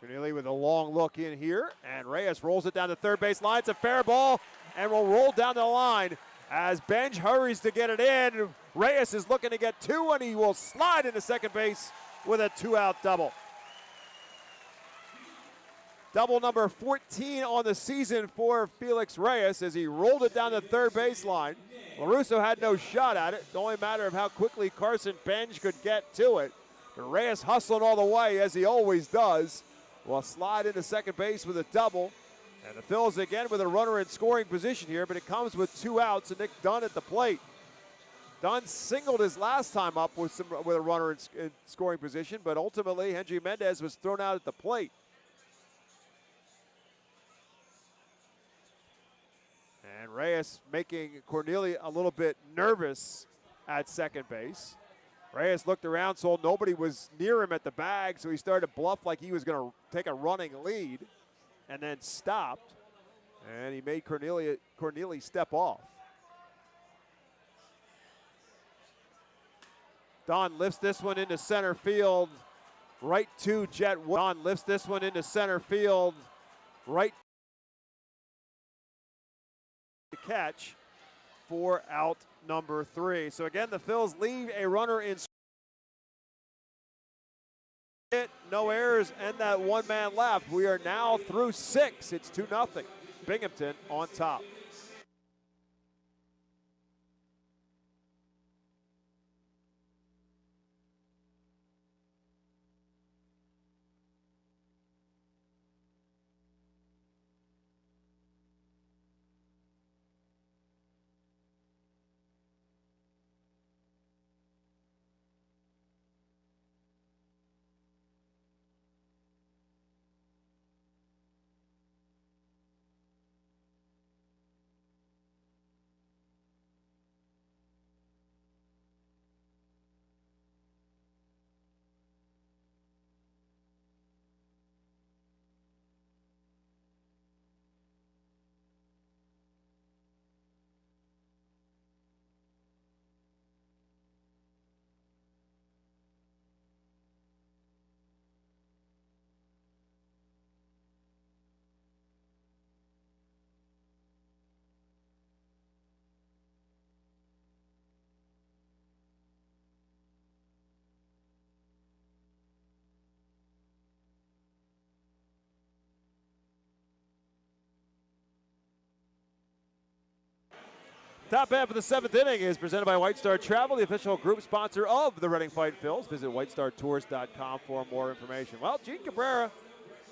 Corneli with a long look in here, and Reyes rolls it down the third base line. It's a fair ball, and will roll down the line as Benj hurries to get it in. Reyes is looking to get 2, and he will slide into second base with a 2-out double. Double number 14 on the season for Felix Reyes as he rolled it down the third baseline. LaRusso had no shot at it. It's only a matter of how quickly Carson Benj could get to it. But Reyes hustling all the way, as he always does, will slide into second base with a double. And the Phillies again with a runner in scoring position here, but it comes with 2 outs and Nick Dunn at the plate. Dunn singled his last time up with a runner in scoring position, but ultimately Henry Mendez was thrown out at the plate. And Reyes making Corneli a little bit nervous at second base. Reyes looked around, saw nobody was near him at the bag, so he started to bluff like he was going to take a running lead, and then stopped. And he made Corneli step off. Don lifts this one into center field, right to Jet Wood. Don lifts this one into center field, right to catch for out number 3. So again, the Phils leave a runner in. No errors and that 1 man left. We are now through 6. It's 2-0. Binghamton on top. Top half of the 7th inning is presented by White Star Travel, the official group sponsor of the Reading Fight Phils. Visit whitestartours.com for more information. Well, Gene Cabrera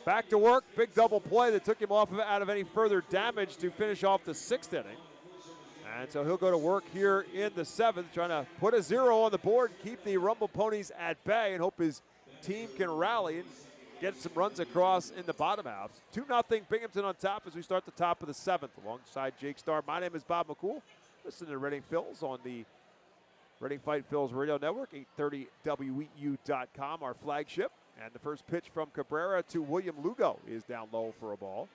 back to work. Big double play that took him out of any further damage to finish off the 6th inning. And so he'll go to work here in the 7th, trying to put a 0 on the board, keep the Rumble Ponies at bay, and hope his team can rally and get some runs across in the bottom half. 2-0 Binghamton on top as we start the top of the 7th. Alongside Jake Starr, my name is Bob McCool. Listen to Reading Phils on the Reading Fight Phils Radio Network, 830WEU.com, our flagship. And the first pitch from Cabrera to William Lugo is down low for a ball.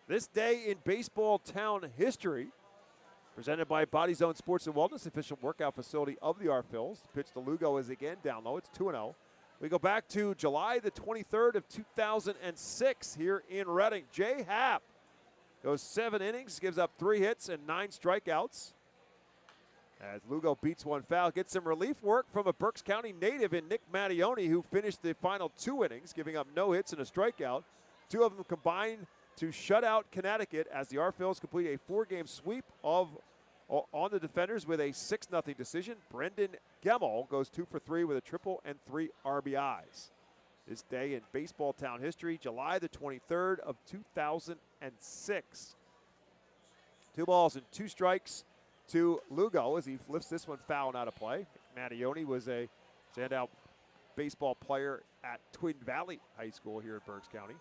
This day in baseball town history, presented by Body Zone Sports and Wellness, official workout facility of the Phils. The pitch to Lugo is again down low. It's 2-0. We go back to July the 23rd of 2006 here in Reading. Jay Happ goes 7 innings, gives up 3 hits and 9 strikeouts. As Lugo beats one foul, gets some relief work from a Berks County native in Nick Mattioni, who finished the final 2 innings, giving up no hits and a strikeout. 2 of them combined to shut out Connecticut as the Phils complete a 4-game sweep on the defenders with a 6-0 decision. Brendan Gemmel goes 2 for 3 with a triple and 3 RBIs. This day in baseball town history, July the 23rd of 2006. 2 balls and 2 strikes to Lugo as he lifts this one foul and out of play. Mattioni was a standout baseball player at Twin Valley High School here in Berks County.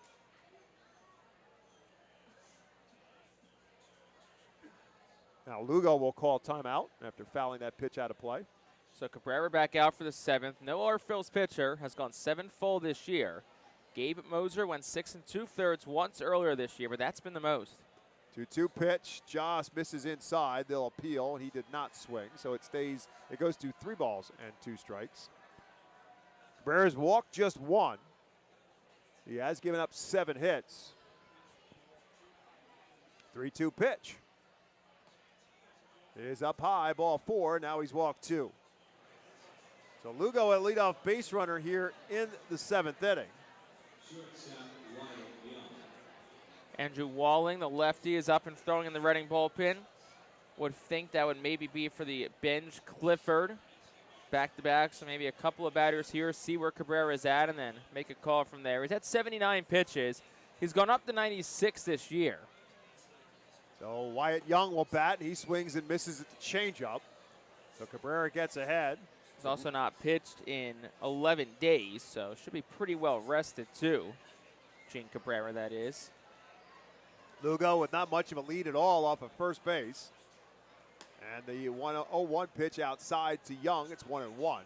Now Lugo will call timeout after fouling that pitch out of play. So Cabrera back out for the 7th. No Phils pitcher has gone 7 full this year. Gabe Moser went 6 2/3 once earlier this year, but that's been the most. 2-2 pitch. Joss misses inside. They'll appeal, and he did not swing. So it goes to 3 balls and 2 strikes. Cabrera's walked just 1. He has given up 7 hits. 3-2 pitch. It is up high, ball 4. Now he's walked 2. So Lugo at leadoff base runner here in the 7th inning. Andrew Walling, the lefty, is up and throwing in the Reading bullpen. Would think that would maybe be for the bench Clifford. Back-to-back, so maybe a couple of batters here, see where Cabrera is at, and then make a call from there. He's had 79 pitches. He's gone up to 96 this year. So Wyatt Young will bat. He swings and misses at the changeup. So Cabrera gets ahead. He's also not pitched in 11 days, so should be pretty well rested too. Gene Cabrera, that is. Lugo with not much of a lead at all off of first base. And the 1-0-1 pitch outside to Young. It's 1-1.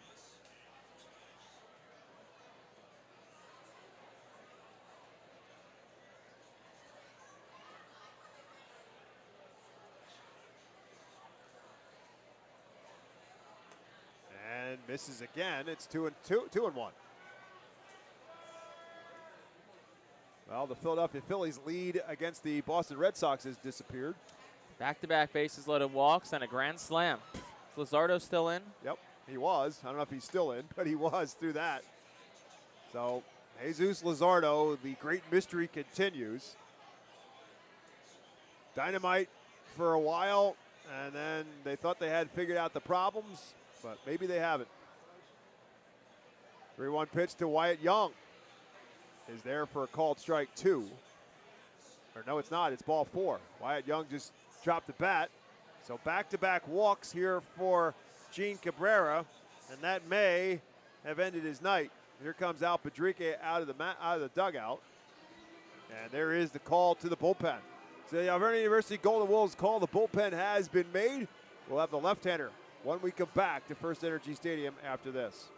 And misses again. It's 2-1. Well, the Philadelphia Phillies lead against the Boston Red Sox has disappeared. Back-to-back bases loaded walks and a grand slam. Is Luzardo still in? Yep, he was. I don't know if he's still in, but he was through that. So Jesus Luzardo, the great mystery continues. Dynamite for a while, and then they thought they had figured out the problems, but maybe they haven't. 3-1 pitch to Wyatt Young. Is there for a called strike 2. Or no, it's not. It's ball 4. Wyatt Young just dropped the bat. So back-to-back walks here for Gene Cabrera, and that may have ended his night. Here comes Al Padrique out of the dugout. And there is the call to the bullpen. So the Alvernia University Golden Wolves call. The bullpen has been made. We'll have the left-hander when we come back to FirstEnergy Stadium after this.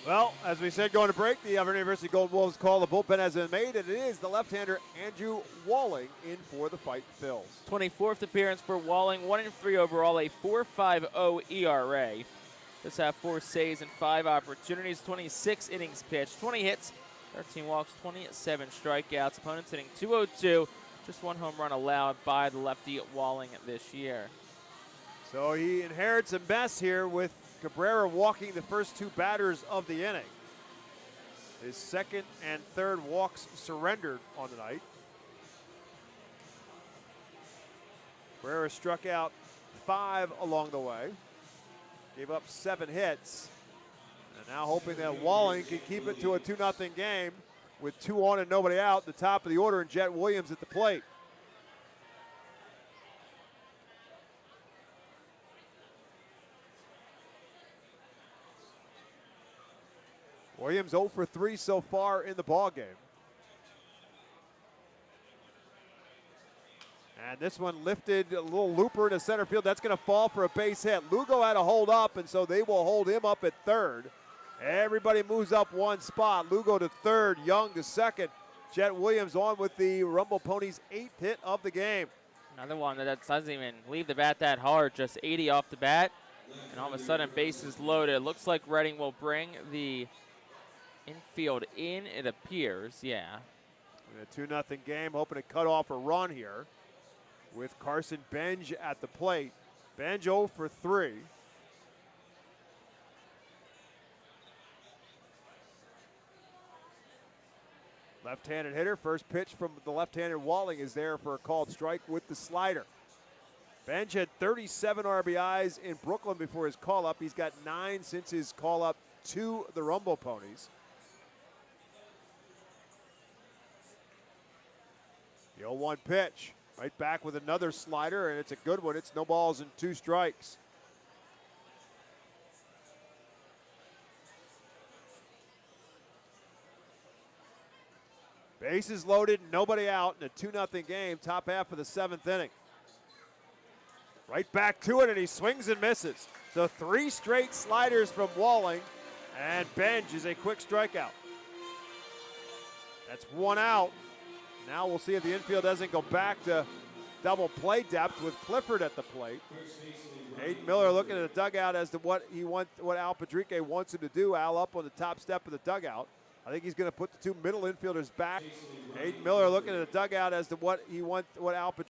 Well, as we said going to break, the Auburn University Gold Wolves call the bullpen has been made, and it is the left-hander Andrew Walling in for the Fightin Phils. 24th appearance for Walling, 1-3 overall, a 4.50 ERA. Does have 4 saves and 5 opportunities, 26 innings pitched, 20 hits, 13 walks, 27 strikeouts. Opponents hitting .202, just 1 home run allowed by the lefty Walling this year. So he inherits a mess here with Cabrera walking the first 2 batters of the inning. His second and third walks surrendered on the night. Cabrera struck out 5 along the way. Gave up 7 hits. And now hoping that Walling can keep it to a 2-0 game with 2 on and nobody out. The top of the order, and Jet Williams at the plate. Williams 0 for 3 so far in the ballgame. And this one lifted, a little looper into center field. That's going to fall for a base hit. Lugo had to hold up, and so they will hold him up at third. Everybody moves up 1 spot. Lugo to third, Young to second. Jet Williams on with the Rumble Ponies' 8th hit of the game. Another one that doesn't even leave the bat that hard, just 80 off the bat. And all of a sudden, bases loaded. Looks like Reading will bring the infield in, it appears, yeah. In a 2-0 game, hoping to cut off a run here with Carson Benj at the plate. Benj 0 for 3. Left-handed hitter, first pitch from the left-handed Walling is there for a called strike with the slider. Benj had 37 RBIs in Brooklyn before his call-up. He's got 9 since his call-up to the Rumble Ponies. The 0-1 pitch, right back with another slider, and it's a good one. It's no balls and 2 strikes. Bases loaded, nobody out in a 2-0 game, top half of the 7th inning. Right back to it, and he swings and misses. So 3 straight sliders from Walling, and Benj is a quick strikeout. That's 1 out. Now we'll see if the infield doesn't go back to double play depth with Clifford at the plate. Hayden Miller looking at the dugout as to what Al Padrique wants him to do. Al up on the top step of the dugout. I think he's going to put the 2 middle infielders back. Hayden Miller looking at the dugout as to what Al Padrique